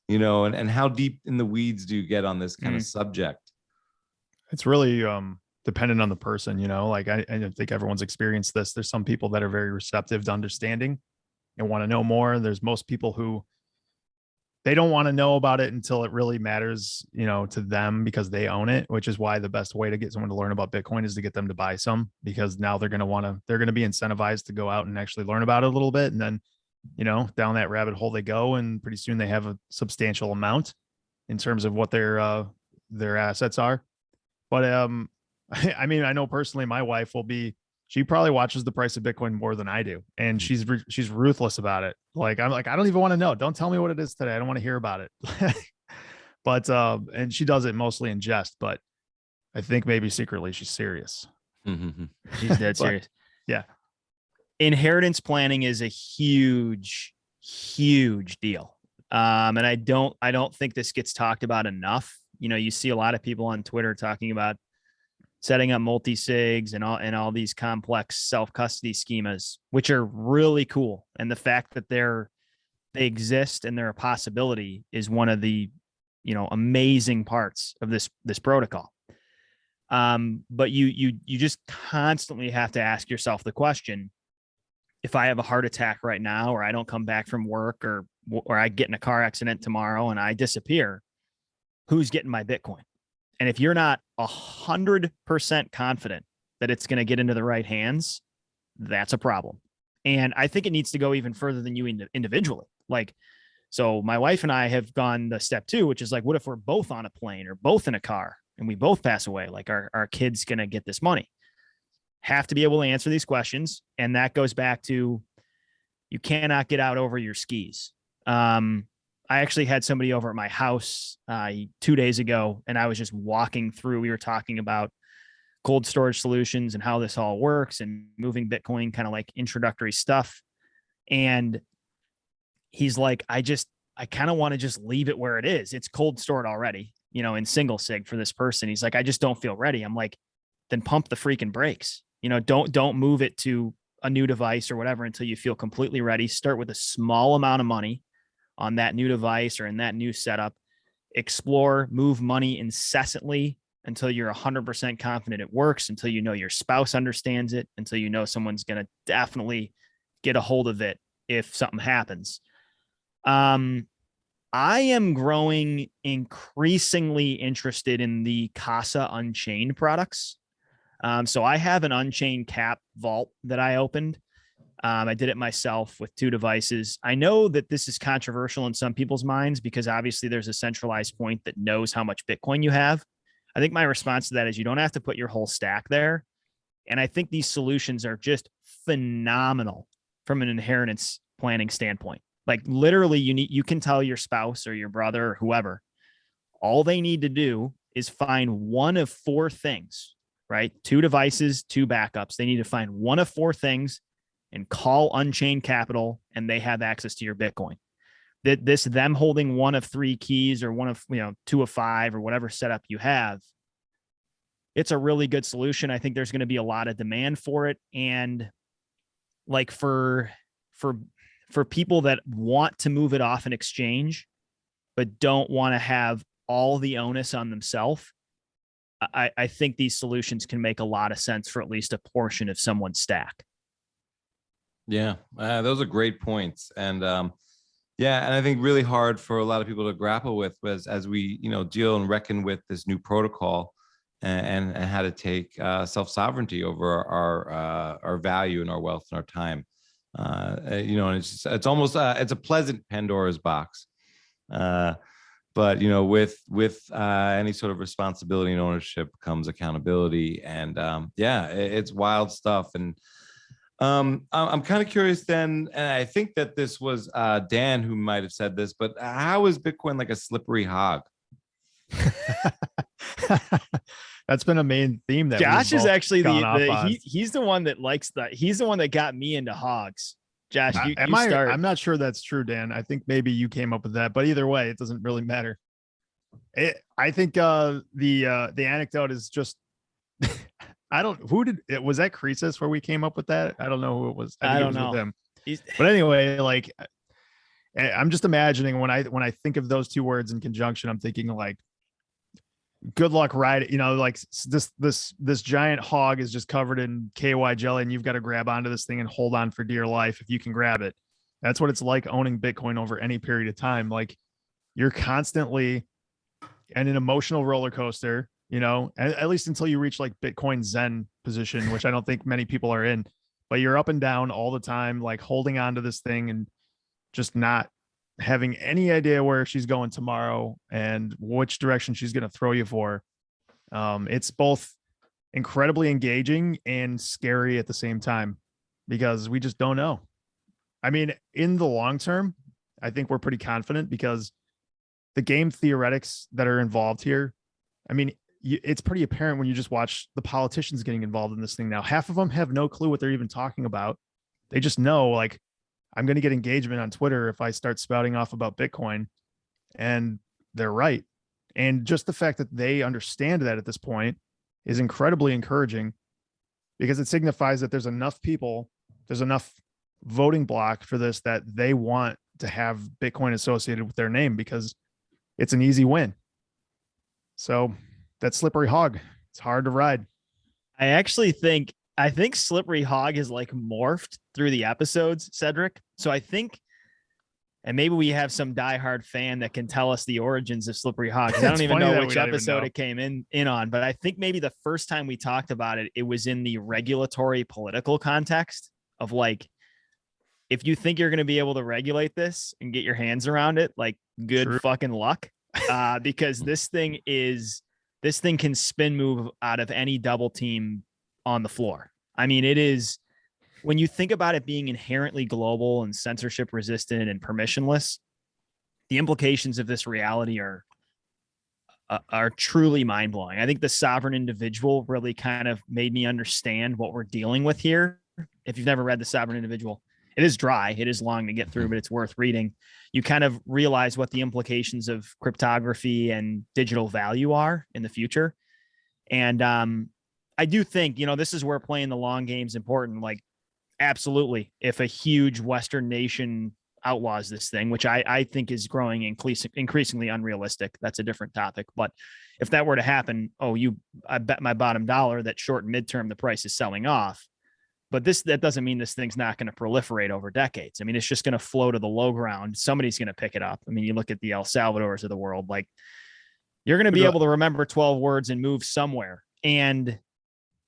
you know, and how deep in the weeds do you get on this kind of subject? It's really dependent on the person, you know, like I think everyone's experienced this. There's some people that are very receptive to understanding and want to know more. There's most people who they don't want to know about it until it really matters, you know, to them, because they own it, which is why the best way to get someone to learn about Bitcoin is to get them to buy some, because now they're going to be incentivized to go out and actually learn about it a little bit. And then, you know, down that rabbit hole they go, and pretty soon they have a substantial amount in terms of what their assets are. But I mean, I know personally my wife she probably watches the price of Bitcoin more than I do. And she's ruthless about it. Like, I'm like, I don't even want to know. Don't tell me what it is today. I don't want to hear about it. But, and she does it mostly in jest, but I think maybe secretly she's serious. She's dead serious. Yeah. Inheritance planning is a huge, huge deal. And I don't think this gets talked about enough. You know, you see a lot of people on Twitter talking about setting up multi-sigs and all these complex self-custody schemas, which are really cool. And the fact that they exist and they're a possibility is one of the, you know, amazing parts of this protocol. But you just constantly have to ask yourself the question, if I have a heart attack right now, or I don't come back from work, or I get in a car accident tomorrow and I disappear, who's getting my Bitcoin? And if you're not 100% confident that it's going to get into the right hands, that's a problem. And I think it needs to go even further than you individually. Like, So my wife and I have gone the step 2, which is like, what if we're both on a plane or both in a car and we both pass away? Like, our kid's going to get this money. Have to be able to answer these questions. And that goes back to, you cannot get out over your skis. I actually had somebody over at my house 2 days ago, and I was just walking through. We were talking about cold storage solutions and how this all works and moving Bitcoin, kind of like introductory stuff. And he's like, I kind of want to just leave it where it is. It's cold stored already, in single sig for this person. He's like, I just don't feel ready. I'm like, then pump the freaking brakes. Don't move it to a new device or whatever until you feel completely ready. Start with a small amount of money on that new device or in that new setup. Explore, move money incessantly until you're 100% confident it works, until your spouse understands it, until someone's going to definitely get a hold of it if something happens. I am growing increasingly interested in the Casa Unchained products. So I have an Unchained cap vault that I opened. I did it myself with 2 devices. I know that this is controversial in some people's minds because obviously there's a centralized point that knows how much Bitcoin you have. I think my response to that is you don't have to put your whole stack there. And I think these solutions are just phenomenal from an inheritance planning standpoint. Like literally you can tell your spouse or your brother or whoever, all they need to do is find one of 4 things, right? 2 devices, 2 backups. They need to find one of 4 things and call Unchained Capital, and they have access to your Bitcoin. Them holding one of 3 keys or one of 2 of 5 or whatever setup you have, it's a really good solution. I think there's going to be a lot of demand for it, and like for people that want to move it off an exchange but don't want to have all the onus on themselves, I think these solutions can make a lot of sense for at least a portion of someone's stack. Yeah, those are great points. And yeah, and I think really hard for a lot of people to grapple with as we, deal and reckon with this new protocol and how to take self-sovereignty over our value and our wealth and our time. And it's almost it's a pleasant Pandora's box. But with any sort of responsibility and ownership comes accountability, and it's wild stuff. And I'm kind of curious then, and I think that this was Dan who might have said this, but how is Bitcoin like a slippery hog? That's been a main theme that Josh is actually he's the one that likes that. He's the one that got me into hogs. Josh, you start. I'm not sure that's true, Dan. I think maybe you came up with that, but either way, it doesn't really matter. I think the anecdote is just was that Croesus where we came up with that? I don't know who it was. I don't know. With him. But anyway, like I'm just imagining when I think of those 2 words in conjunction, I'm thinking like, good luck riding, like this giant hog is just covered in KY jelly and you've got to grab onto this thing and hold on for dear life if you can grab it. That's what it's like owning Bitcoin over any period of time. Like you're constantly in an emotional roller coaster, at least until you reach like Bitcoin Zen position, which I don't think many people are in, but you're up and down all the time, like holding on to this thing and just not having any idea where she's going tomorrow and which direction she's going to throw you for. It's both incredibly engaging and scary at the same time because we just don't know. I mean, in the long term, I think we're pretty confident because the game theoretics that are involved here, I mean, it's pretty apparent when you just watch the politicians getting involved in this thing now. Half of them have no clue what they're even talking about. They just know, like, I'm going to get engagement on Twitter if I start spouting off about Bitcoin, and they're right. And just the fact that they understand that at this point is incredibly encouraging because it signifies that there's enough people, there's enough voting block for this that they want to have Bitcoin associated with their name because it's an easy win. So that slippery hog, it's hard to ride. I think slippery hog has like morphed through the episodes, Cedric. So I think, and maybe we have some diehard fan that can tell us the origins of slippery hog. I don't even know which episode it came in on, but I think maybe the first time we talked about it, it was in the regulatory political context of like if you think you're going to be able to regulate this and get your hands around it, like good True. fucking luck. Because this thing can spin move out of any double team on the floor. I mean, it is, when you think about it being inherently global and censorship resistant and permissionless, the implications of this reality are truly mind blowing. I think the sovereign individual really kind of made me understand what we're dealing with here. If you've never read the sovereign individual, it is dry. It is long to get through, but it's worth reading. You kind of realize what the implications of cryptography and digital value are in the future. And I do think, this is where playing the long game is important. Like, absolutely. If a huge Western nation outlaws this thing, which I think is growing increasingly unrealistic, that's a different topic. But if that were to happen, I bet my bottom dollar that short and midterm, the price is selling off. But that doesn't mean this thing's not going to proliferate over decades. I mean, it's just going to flow to the low ground. Somebody's going to pick it up. I mean, you look at the El Salvadors of the world, like, you're going to be able to remember 12 words and move somewhere. And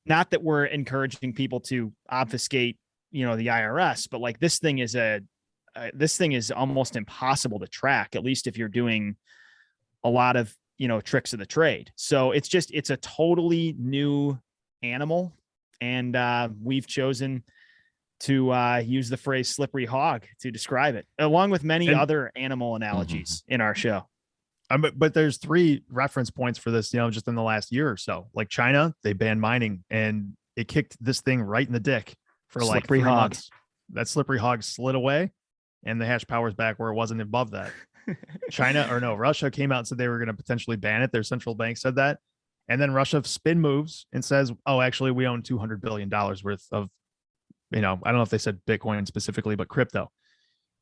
not that we're encouraging people to obfuscate, the IRS, but like, this thing is almost impossible to track, at least if you're doing a lot of, tricks of the trade. So it's a totally new animal. And we've chosen to use the phrase slippery hog to describe it, along with many other animal analogies in our show. But there's 3 reference points for this, just in the last year or so. Like China, they banned mining, and it kicked this thing right in the dick for like slippery 3 hog. months. That slippery hog slid away, and the hash power's back where it wasn't above that. Russia came out and said they were going to potentially ban it. Their central bank said that. And then Russia spin moves and says, oh, actually, we own $200 billion worth of, I don't know if they said Bitcoin specifically, but crypto.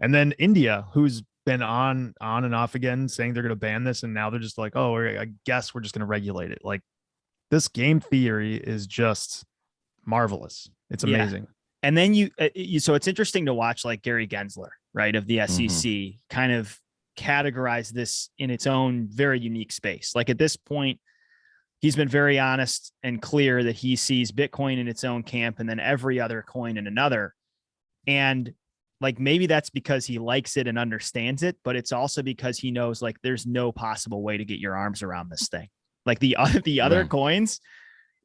And then India, who's been on and off again, saying they're going to ban this. And now they're just like, oh, I guess we're just going to regulate it. Like, this game theory is just marvelous. It's amazing. Yeah. And then so it's interesting to watch, like, Gary Gensler, right, of the SEC kind of categorize this in its own very unique space. Like, at this point, he's been very honest and clear that he sees Bitcoin in its own camp and then every other coin in another. And like, maybe that's because he likes it and understands it, but it's also because he knows, like, there's no possible way to get your arms around this thing. Like, the other coins,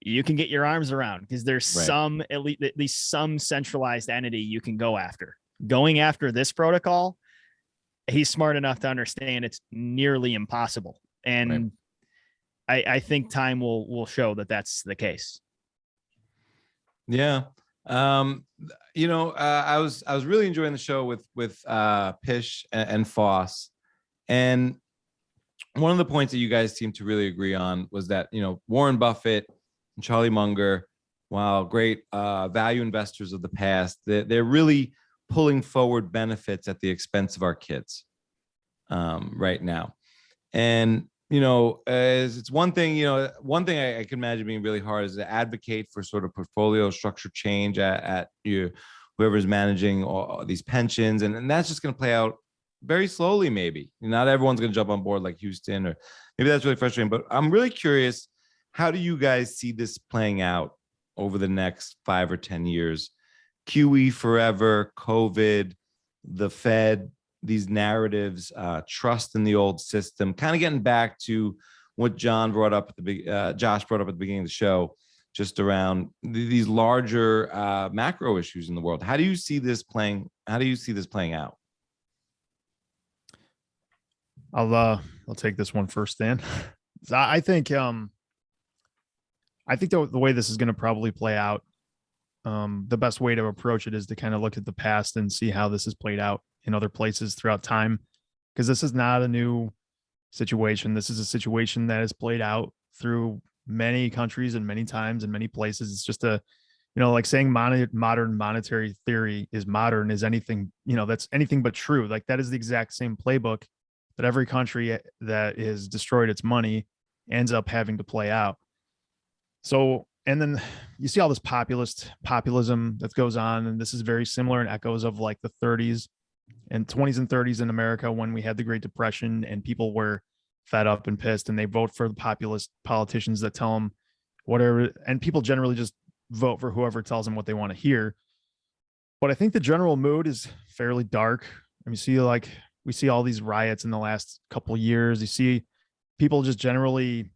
you can get your arms around because there's some, at least some centralized entity you can go after. Going after this protocol, he's smart enough to understand it's nearly impossible. And I think time will show that that's the case. Yeah. I was really enjoying the show with Pish and Foss. And one of the points that you guys seem to really agree on was that, Warren Buffett and Charlie Munger, while great value investors of the past, they're really pulling forward benefits at the expense of our kids right now. And it's one thing, I can imagine being really hard is to advocate for sort of portfolio structure change at whoever's managing all these pensions. And that's just going to play out very slowly, maybe. Not everyone's going to jump on board like Houston, or maybe that's really frustrating. But I'm really curious, how do you guys see this playing out over the next 5 or 10 years? QE forever, COVID, the Fed, these narratives, trust in the old system, kind of getting back to what Josh brought up at the beginning of the show, just around these larger macro issues in the world. How do you see this playing out? I'll take this one first, Dan. I think the way this is going to probably play out, the best way to approach it is to kind of look at the past and see how this has played out in other places throughout time, because this is not a new situation. This is a situation that has played out through many countries and many times and many places. It's just like saying modern monetary theory is modern is anything, that's anything but true. Like, that is the exact same playbook that every country that has destroyed its money ends up having to play out. So, and then you see all this populism that goes on, and this is very similar and echoes of like the 30s and 20s and 30s in America, when we had the Great Depression and people were fed up and pissed, and they vote for the populist politicians that tell them whatever, and people generally just vote for whoever tells them what they want to hear. But I think the general mood is fairly dark. I mean, we see all these riots in the last couple of years. You see people just generally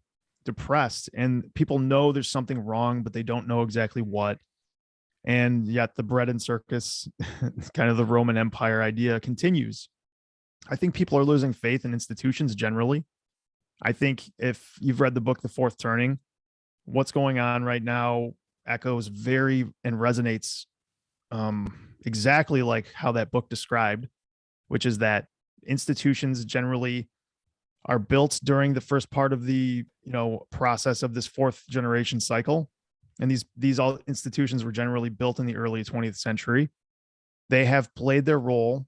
depressed, and people know there's something wrong, but they don't know exactly what. And yet the bread and circus, kind of the Roman Empire idea, continues. I think people are losing faith in institutions generally. I think if you've read the book, The Fourth Turning, what's going on right now echoes very and resonates exactly like how that book described, which is that institutions generally are built during the first part of the process of this fourth generation cycle. And these all institutions were generally built in the early 20th century. They have played their role.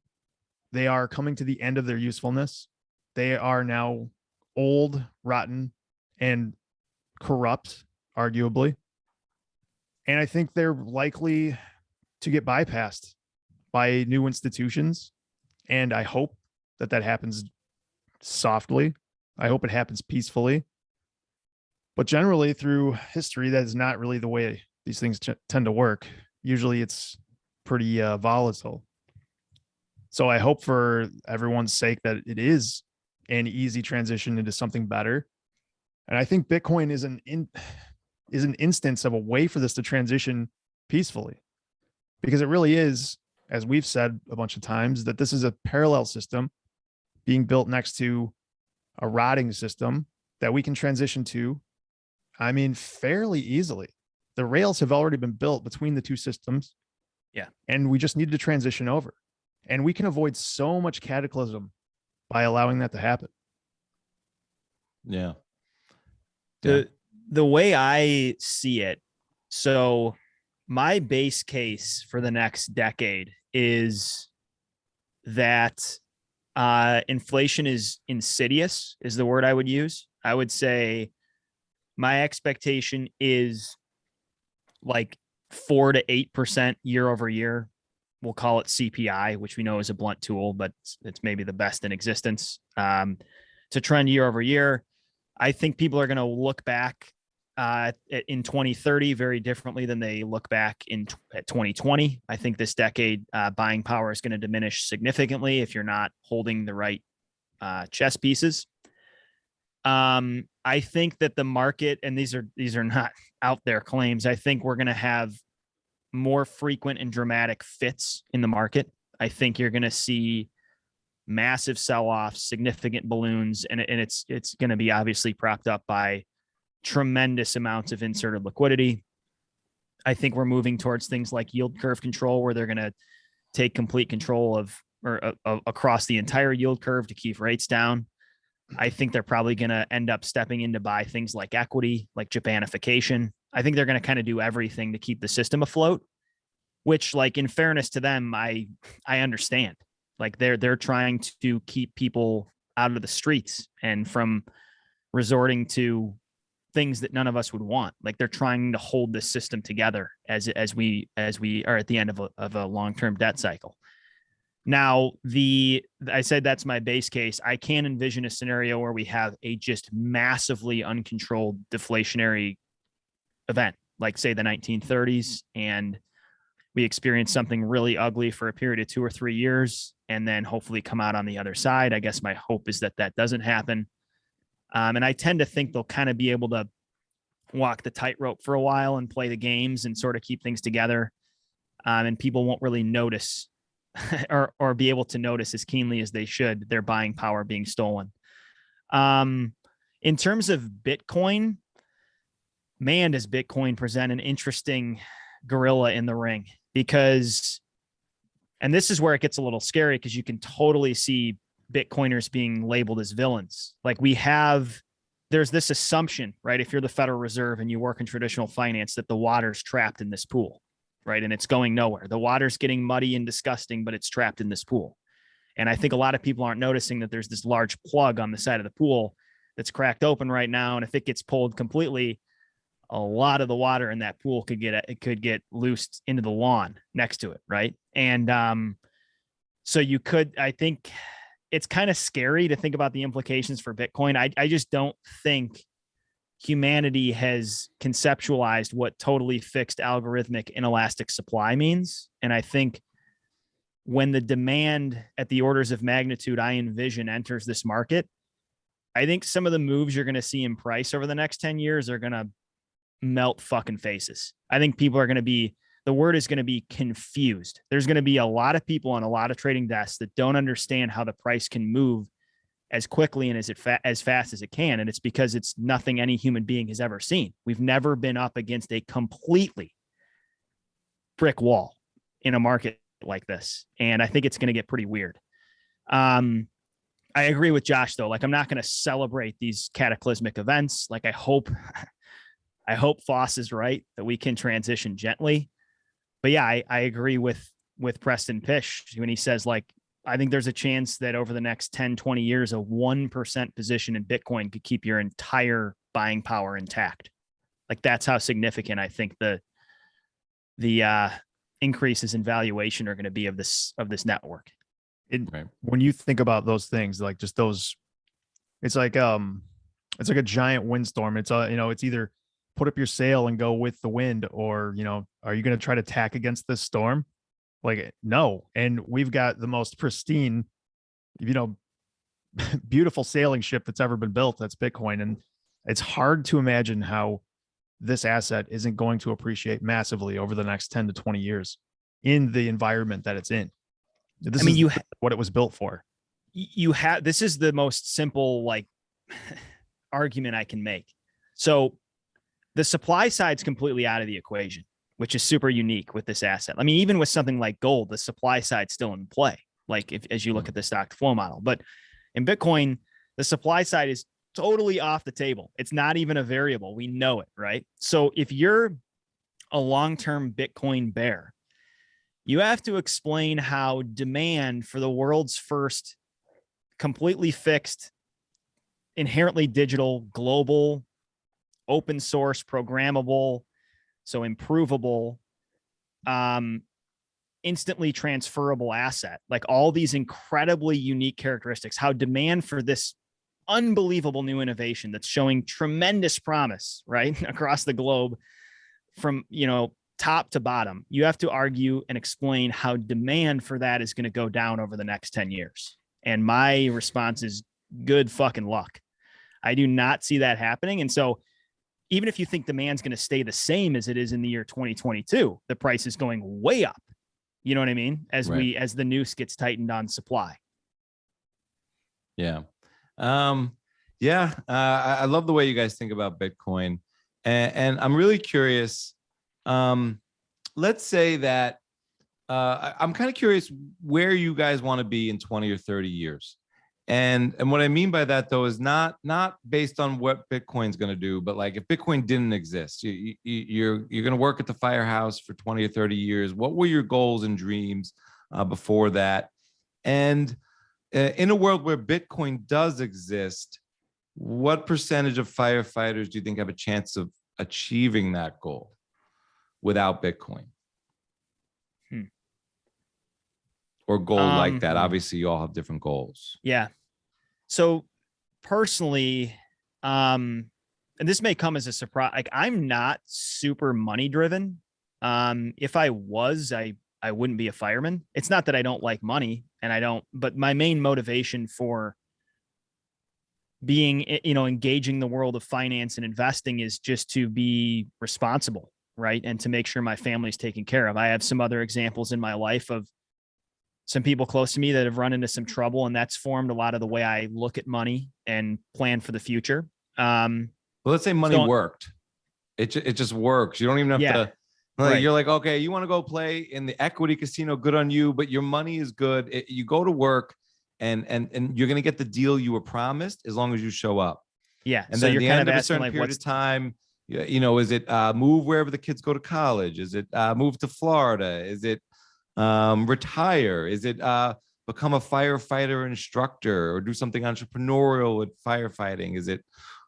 They are coming to the end of their usefulness. They are now old, rotten, and corrupt, arguably. And I think they're likely to get bypassed by new institutions. And I hope that happens softly. I hope it happens peacefully. But generally, through history, that is not really the way these things tend to work. Usually it's pretty volatile. So I hope for everyone's sake that it is an easy transition into something better. And I think Bitcoin is an instance of a way for this to transition peacefully, because it really is, as we've said a bunch of times, that this is a parallel system being built next to a rotting system that we can transition to, I mean, fairly easily. The rails have already been built between the two systems. Yeah. And we just need to transition over. And we can avoid so much cataclysm by allowing that to happen. Yeah. The way I see it, so my base case for the next decade is that inflation is insidious, is the word I would use. I would say my expectation is like 4 to 8% year over year. We'll call it CPI, which we know is a blunt tool, but it's maybe the best in existence. To trend year over year. I think people are going to look back in 2030 very differently than they look back at 2020. I think this decade buying power is going to diminish significantly if you're not holding the right chess pieces. I think that the market, and these are not out there claims, I think we're going to have more frequent and dramatic fits in the market. I think you're going to see massive sell-offs, significant balloons, and it's going to be obviously propped up by tremendous amounts of inserted liquidity. I think we're moving towards things like yield curve control, where they're going to take complete control of across the entire yield curve to keep rates down. I think they're probably going to end up stepping in to buy things like equity, like Japanification. I think they're going to kind of do everything to keep the system afloat, which, like, in fairness to them, I understand. Like, they're trying to keep people out of the streets and from resorting to things that none of us would want. Like, they're trying to hold this system together as we are at the end of a long-term debt cycle. Now, I said that's my base case. I can envision a scenario where we have a just massively uncontrolled deflationary event, like say the 1930s, and we experience something really ugly for a period of 2 or 3 years, and then hopefully come out on the other side. I guess my hope is that doesn't happen. And I tend to think they'll kind of be able to walk the tightrope for a while and play the games and sort of keep things together. And people won't really notice or be able to notice as keenly as they should their buying power being stolen. In terms of Bitcoin, man, does Bitcoin present an interesting gorilla in the ring, because, and this is where it gets a little scary, because you can totally see Bitcoiners being labeled as villains. Like, there's this assumption, right? If you're the Federal Reserve and you work in traditional finance, that the water's trapped in this pool, right? And it's going nowhere. The water's getting muddy and disgusting, but it's trapped in this pool. And I think a lot of people aren't noticing that there's this large plug on the side of the pool that's cracked open right now. And if it gets pulled completely, a lot of the water in that pool could get loosed into the lawn next to it, right? And so I think it's kind of scary to think about the implications for Bitcoin. I just don't think humanity has conceptualized what totally fixed algorithmic inelastic supply means. And I think when the demand at the orders of magnitude I envision enters this market, I think some of the moves you're going to see in price over the next 10 years are going to melt fucking faces. I think people are going to be, the word is going to be confused. There's going to be a lot of people on a lot of trading desks that don't understand how the price can move as quickly and as fast as it can. And it's because it's nothing any human being has ever seen. We've never been up against a completely brick wall in a market like this. And I think it's going to get pretty weird. I agree with Josh though. Like, I'm not going to celebrate these cataclysmic events. Like, I hope Foss is right that we can transition gently. But yeah, I agree with Preston Pish when he says, like, I think there's a chance that over the next 10, 20 years, a 1% position in Bitcoin could keep your entire buying power intact. Like, that's how significant I think the increases in valuation are going to be of this network. Right. When you think about those things, like just those, it's like a giant windstorm. It's it's either put up your sail and go with the wind, or, are you going to try to tack against this storm? Like, no. And we've got the most pristine, beautiful sailing ship that's ever been built. That's Bitcoin. And it's hard to imagine how this asset isn't going to appreciate massively over the next 10 to 20 years in the environment that it's in. This is what it was built for. This is the most simple, like, argument I can make. So the supply side's completely out of the equation, which is super unique with this asset. I mean, even with something like gold, the supply side's still in play, like as you look at the stock to flow model. But in Bitcoin, the supply side is totally off the table. It's not even a variable. We know it, right? So if you're a long-term Bitcoin bear, you have to explain how demand for the world's first completely fixed, inherently digital, global, open source, programmable, so improvable, instantly transferable asset, like all these incredibly unique characteristics, how demand for this unbelievable new innovation that's showing tremendous promise, right, across the globe from, top to bottom, you have to argue and explain how demand for that is going to go down over the next 10 years. And my response is good fucking luck. I do not see that happening. And so even if you think demand's going to stay the same as it is in the year 2022, the price is going way up. You know what I mean? As the noose gets tightened on supply. Yeah. I love the way you guys think about Bitcoin. And I'm really curious. Let's say that I'm kind of curious where you guys want to be in 20 or 30 years. And what I mean by that, though, is not based on what Bitcoin's going to do, but like if Bitcoin didn't exist, you're going to work at the firehouse for 20 or 30 years. What were your goals and dreams before that? And in a world where Bitcoin does exist, what percentage of firefighters do you think have a chance of achieving that goal without Bitcoin? Or goal like that? Obviously, you all have different goals. Yeah. So personally, and this may come as a surprise, like I'm not super money driven. If I was, I wouldn't be a fireman. It's not that I don't like money, but my main motivation for being, engaging the world of finance and investing is just to be responsible, right? And to make sure my family's taken care of. I have some other examples in my life of some people close to me that have run into some trouble, and that's formed a lot of the way I look at money and plan for the future. Well, let's say money worked. It just works. You don't even have to. Right. You're like, okay, you want to go play in the equity casino, good on you, but your money is good. You go to work and you're going to get the deal you were promised as long as you show up. Yeah. And so then you're the kind end of of a asking, certain like, period of time, is it move wherever the kids go to college? Is it move to Florida? Is it retire? Is it become a firefighter instructor or do something entrepreneurial with firefighting? Is it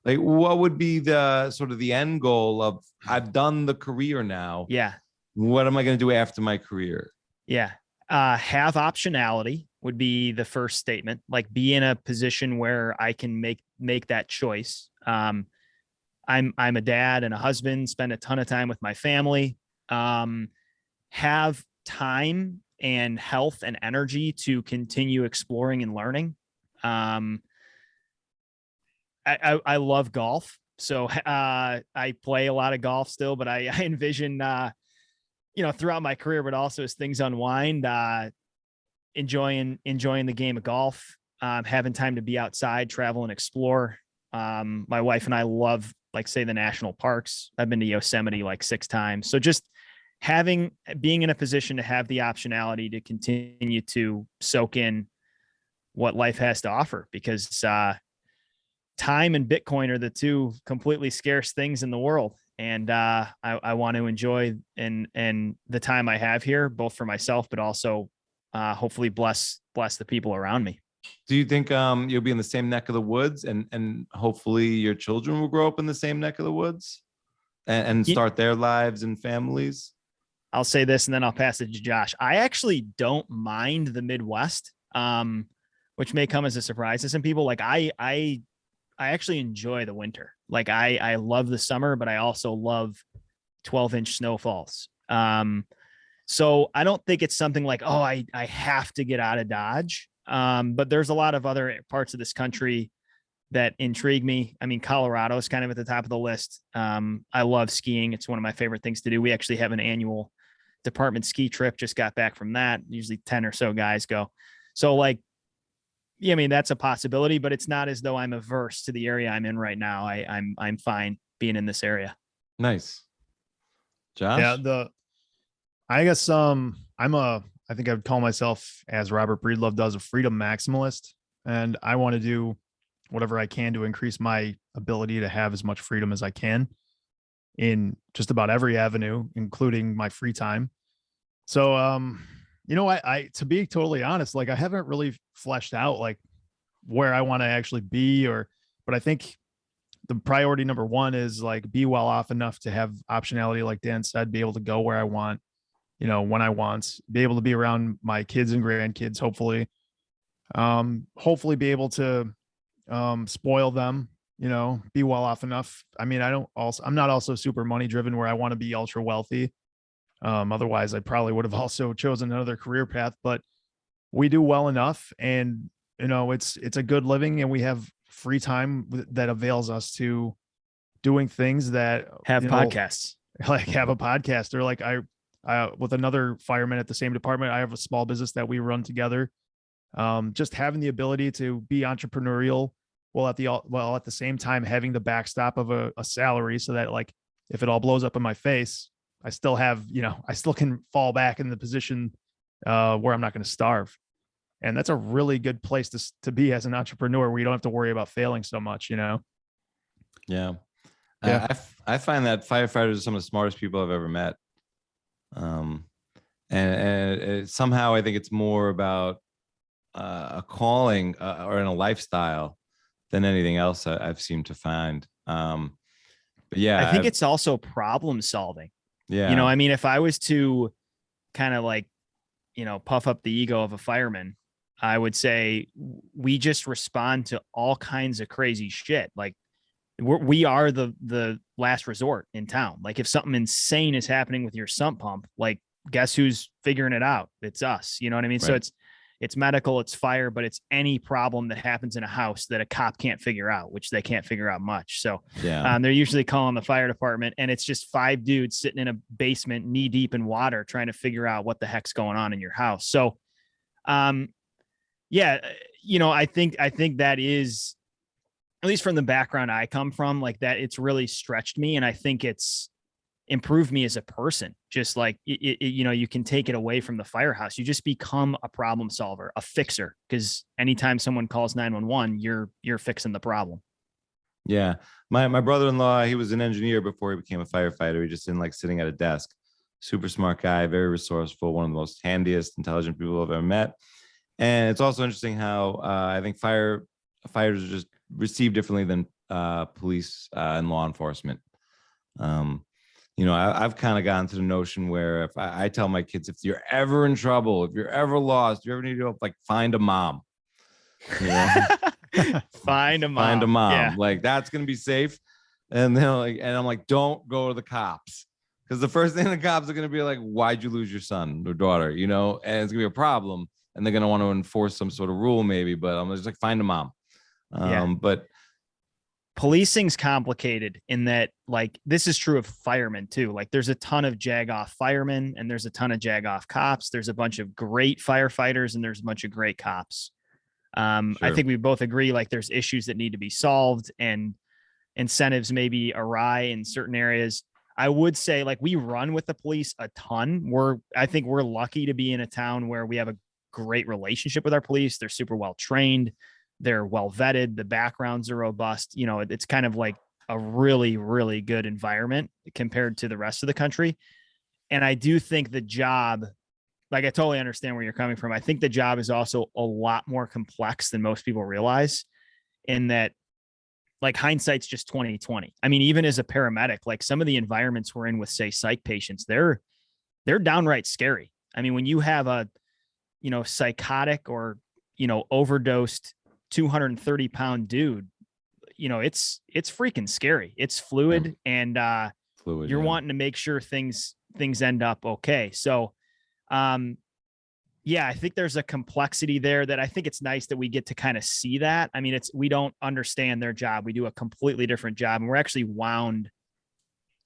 like, what would be the sort of the end goal of I've done the career now? Yeah. What am I going to do after my career? Yeah. Have optionality would be the first statement, like be in a position where I can make that choice. I'm a dad and a husband, spend a ton of time with my family, have time and health and energy to continue exploring and learning. I love golf. So I play a lot of golf still, but I envision, throughout my career, but also as things unwind, enjoying the game of golf, having time to be outside, travel and explore. My wife and I love, like, say, the national parks. I've been to Yosemite like 6 times. So just being in a position to have the optionality to continue to soak in what life has to offer, because time and Bitcoin are the 2 completely scarce things in the world. And I want to enjoy and the time I have here, both for myself, but also hopefully bless the people around me. Do you think you'll be in the same neck of the woods, and hopefully your children will grow up in the same neck of the woods and start their lives and families? I'll say this and then I'll pass it to Josh. I actually don't mind the Midwest, which may come as a surprise to some people. Like I actually enjoy the winter. Like I love the summer, but I also love 12-inch snowfalls. So I don't think it's something like, oh, I have to get out of Dodge. But there's a lot of other parts of this country that intrigue me. I mean, Colorado is kind of at the top of the list. I love skiing. It's one of my favorite things to do. We actually have an annual department ski trip. Just got back from that. Usually 10 or so guys go. So like, yeah, I mean, that's a possibility, but it's not as though I'm averse to the area I'm in right now. I'm fine being in this area. Nice. Josh? Yeah, I think I would call myself, as Robert Breedlove does, a freedom maximalist. And I want to do whatever I can to increase my ability to have as much freedom as I can in just about every avenue, including my free time. So, I to be totally honest, like I haven't really fleshed out like where I want to actually be, but I think the priority number 1 is like be well off enough to have optionality. Like Dan said, be able to go where I want, when I want, be able to be around my kids and grandkids, hopefully be able to spoil them, be well off enough. I mean, I'm not also super money driven where I want to be ultra wealthy. Otherwise I probably would have also chosen another career path, but we do well enough, and it's a good living, and we have free time that avails us to doing things that have podcasts, like have a podcast, or like I with another fireman at the same department, I have a small business that we run together. Just having the ability to be entrepreneurial while at the same time having the backstop of a salary, so that like if it all blows up in my face, I still have, I still can fall back in the position where I'm not going to starve. And that's a really good place to be as an entrepreneur, where you don't have to worry about failing so much, Yeah. Yeah. I find that firefighters are some of the smartest people I've ever met. And somehow I think it's more about a calling or in a lifestyle than anything else I've seemed to find. But yeah, I think it's also problem solving. Yeah. I mean, if I was to kind of like, puff up the ego of a fireman, I would say we just respond to all kinds of crazy shit. Like we are the last resort in town. Like if something insane is happening with your sump pump, like guess who's figuring it out? It's us. You know what I mean? Right. So it's medical, it's fire, but it's any problem that happens in a house that a cop can't figure out, which they can't figure out much. So yeah, they're usually calling the fire department, and it's just 5 dudes sitting in a basement knee deep in water trying to figure out what the heck's going on in your house. So, yeah, I think that is, at least from the background I come from, like that, it's really stretched me. And I think it's improved me as a person. Just like, you can take it away from the firehouse. You just become a problem solver, a fixer. Cause anytime someone calls 911, you're fixing the problem. Yeah. My brother-in-law, he was an engineer before he became a firefighter. He just didn't like sitting at a desk. Super smart guy, very resourceful, one of the most handiest, intelligent people I've ever met. And it's also interesting how I think firefighters are just received differently than police and law enforcement. I've kind of gotten to the notion where if I tell my kids, if you're ever in trouble, if you're ever lost, you ever need to like find a mom. Find a mom. Yeah. Like that's gonna be safe. And they're like, and I'm like, don't go to the cops. Because the first thing the cops are going to be like, why'd you lose your son or daughter? You know, and it's going to be a problem. And they're going to want to enforce some sort of rule maybe, but I'm just like, find a mom. But policing's complicated in that, like, this is true of firemen too. Like, there's a ton of jag-off firemen and there's a ton of jag-off cops. There's a bunch of great firefighters and there's a bunch of great cops. I think we both agree, like, there's issues that need to be solved and incentives may be awry in certain areas. I would say, like, we run with the police a ton. I think we're lucky to be in a town where we have a great relationship with our police. They're super well trained. They're well vetted. The backgrounds are robust. You know, it's kind of like a really, really good environment compared to the rest of the country. And I do think the job, like, I totally understand where you're coming from. I think the job is also a lot more complex than most people realize, in that, like, hindsight's just 2020. I mean, even as a paramedic, like, some of the environments we're in with, say, psych patients, they're downright scary. I mean, when you have a, you know, psychotic or, you know, overdosed 230-pound dude, you know, it's freaking scary. It's fluid, and you're wanting to make sure things end up okay. So, yeah, I think there's a complexity there that I think it's nice that we get to kind of see that. I mean, we don't understand their job. We do a completely different job, and we're actually wound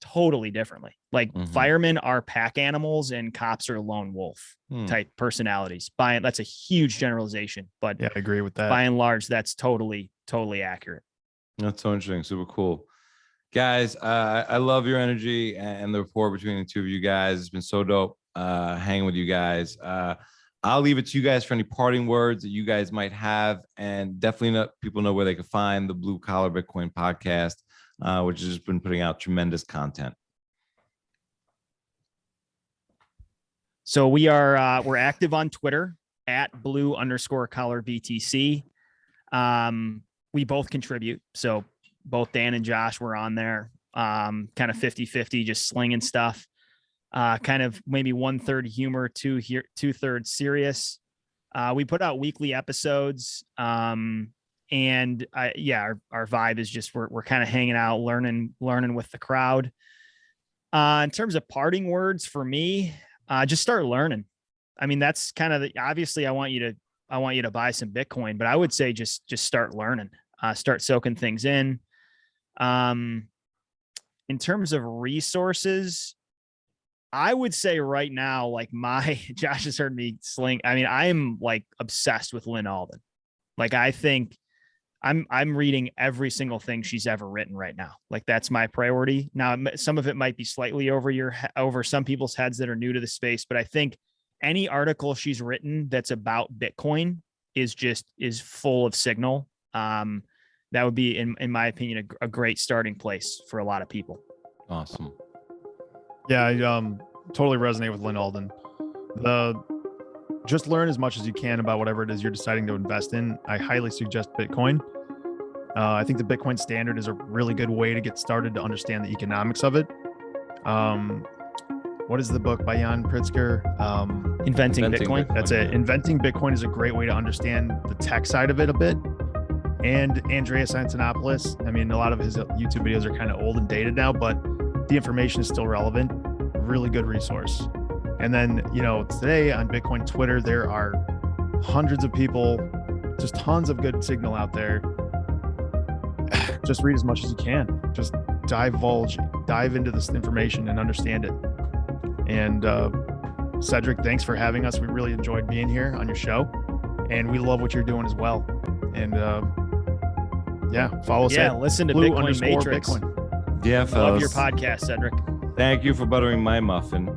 totally differently. Like, firemen are pack animals and cops are lone wolf type personalities. That's a huge generalization, but yeah, I agree with that. By and large, that's totally accurate. That's so interesting. Super cool. Guys, I love your energy and the rapport between the two of you guys. It's been so dope hanging with you guys. I'll leave it to you guys for any parting words that you guys might have, and definitely let people know where they can find the Blue Collar Bitcoin podcast, which has just been putting out tremendous content. So we're active on Twitter at blue_collar BTC. We both contribute. So both Dan and Josh were on there, kind of 50-50, just slinging stuff. Kind of maybe 1/3 humor, 2/3 serious. We put out weekly episodes. And our vibe is just, we're kind of hanging out, learning with the crowd. In terms of parting words for me, just start learning. I mean, that's kind of obviously I want you to buy some Bitcoin, but I would say just start learning, start soaking things in. In terms of resources, I would say right now, like, Josh has heard me sling. I mean, I am, like, obsessed with Lynn Alden. Like, I think I'm reading every single thing she's ever written right now. Like, that's my priority. Now, some of it might be slightly over some people's heads that are new to the space, but I think any article she's written that's about Bitcoin is full of signal. That would be, in my opinion, a great starting place for a lot of people. Awesome. Yeah, I totally resonate with Lynn Alden. Just learn as much as you can about whatever it is you're deciding to invest in. I highly suggest Bitcoin. I think the Bitcoin standard is a really good way to get started to understand the economics of it. What is the book by Jan Pritzker? Inventing Bitcoin. That's it. Inventing Bitcoin is a great way to understand the tech side of it a bit. And Andreas Antonopoulos, I mean, a lot of his YouTube videos are kind of old and dated now, but the information is still relevant. Really good resource. And then, you know, today on Bitcoin Twitter, there are hundreds of people, just tons of good signal out there. Just read as much as you can. Just dive into this information and understand it. And Cedric, thanks for having us. We really enjoyed being here on your show, and we love what you're doing as well. And follow us. Yeah, listen to Bitcoin Matrix. Bitcoin. Yeah, fellas. Love your podcast, Cedric. Thank you for buttering my muffin.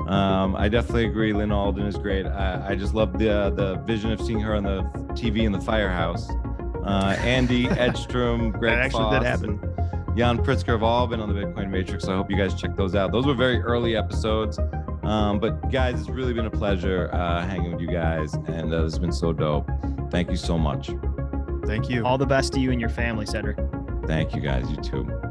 I definitely agree. Lynn Alden is great. I just love the vision of seeing her on the TV in the firehouse. Andy Edstrom, Greg That actually Foss, did happen. Jan Pritzker have all been on the Bitcoin Matrix. So I hope you guys check those out. Those were very early episodes. But guys, it's really been a pleasure hanging with you guys. And it's been so dope. Thank you so much. Thank you. All the best to you and your family, Cedric. Thank you guys. You too.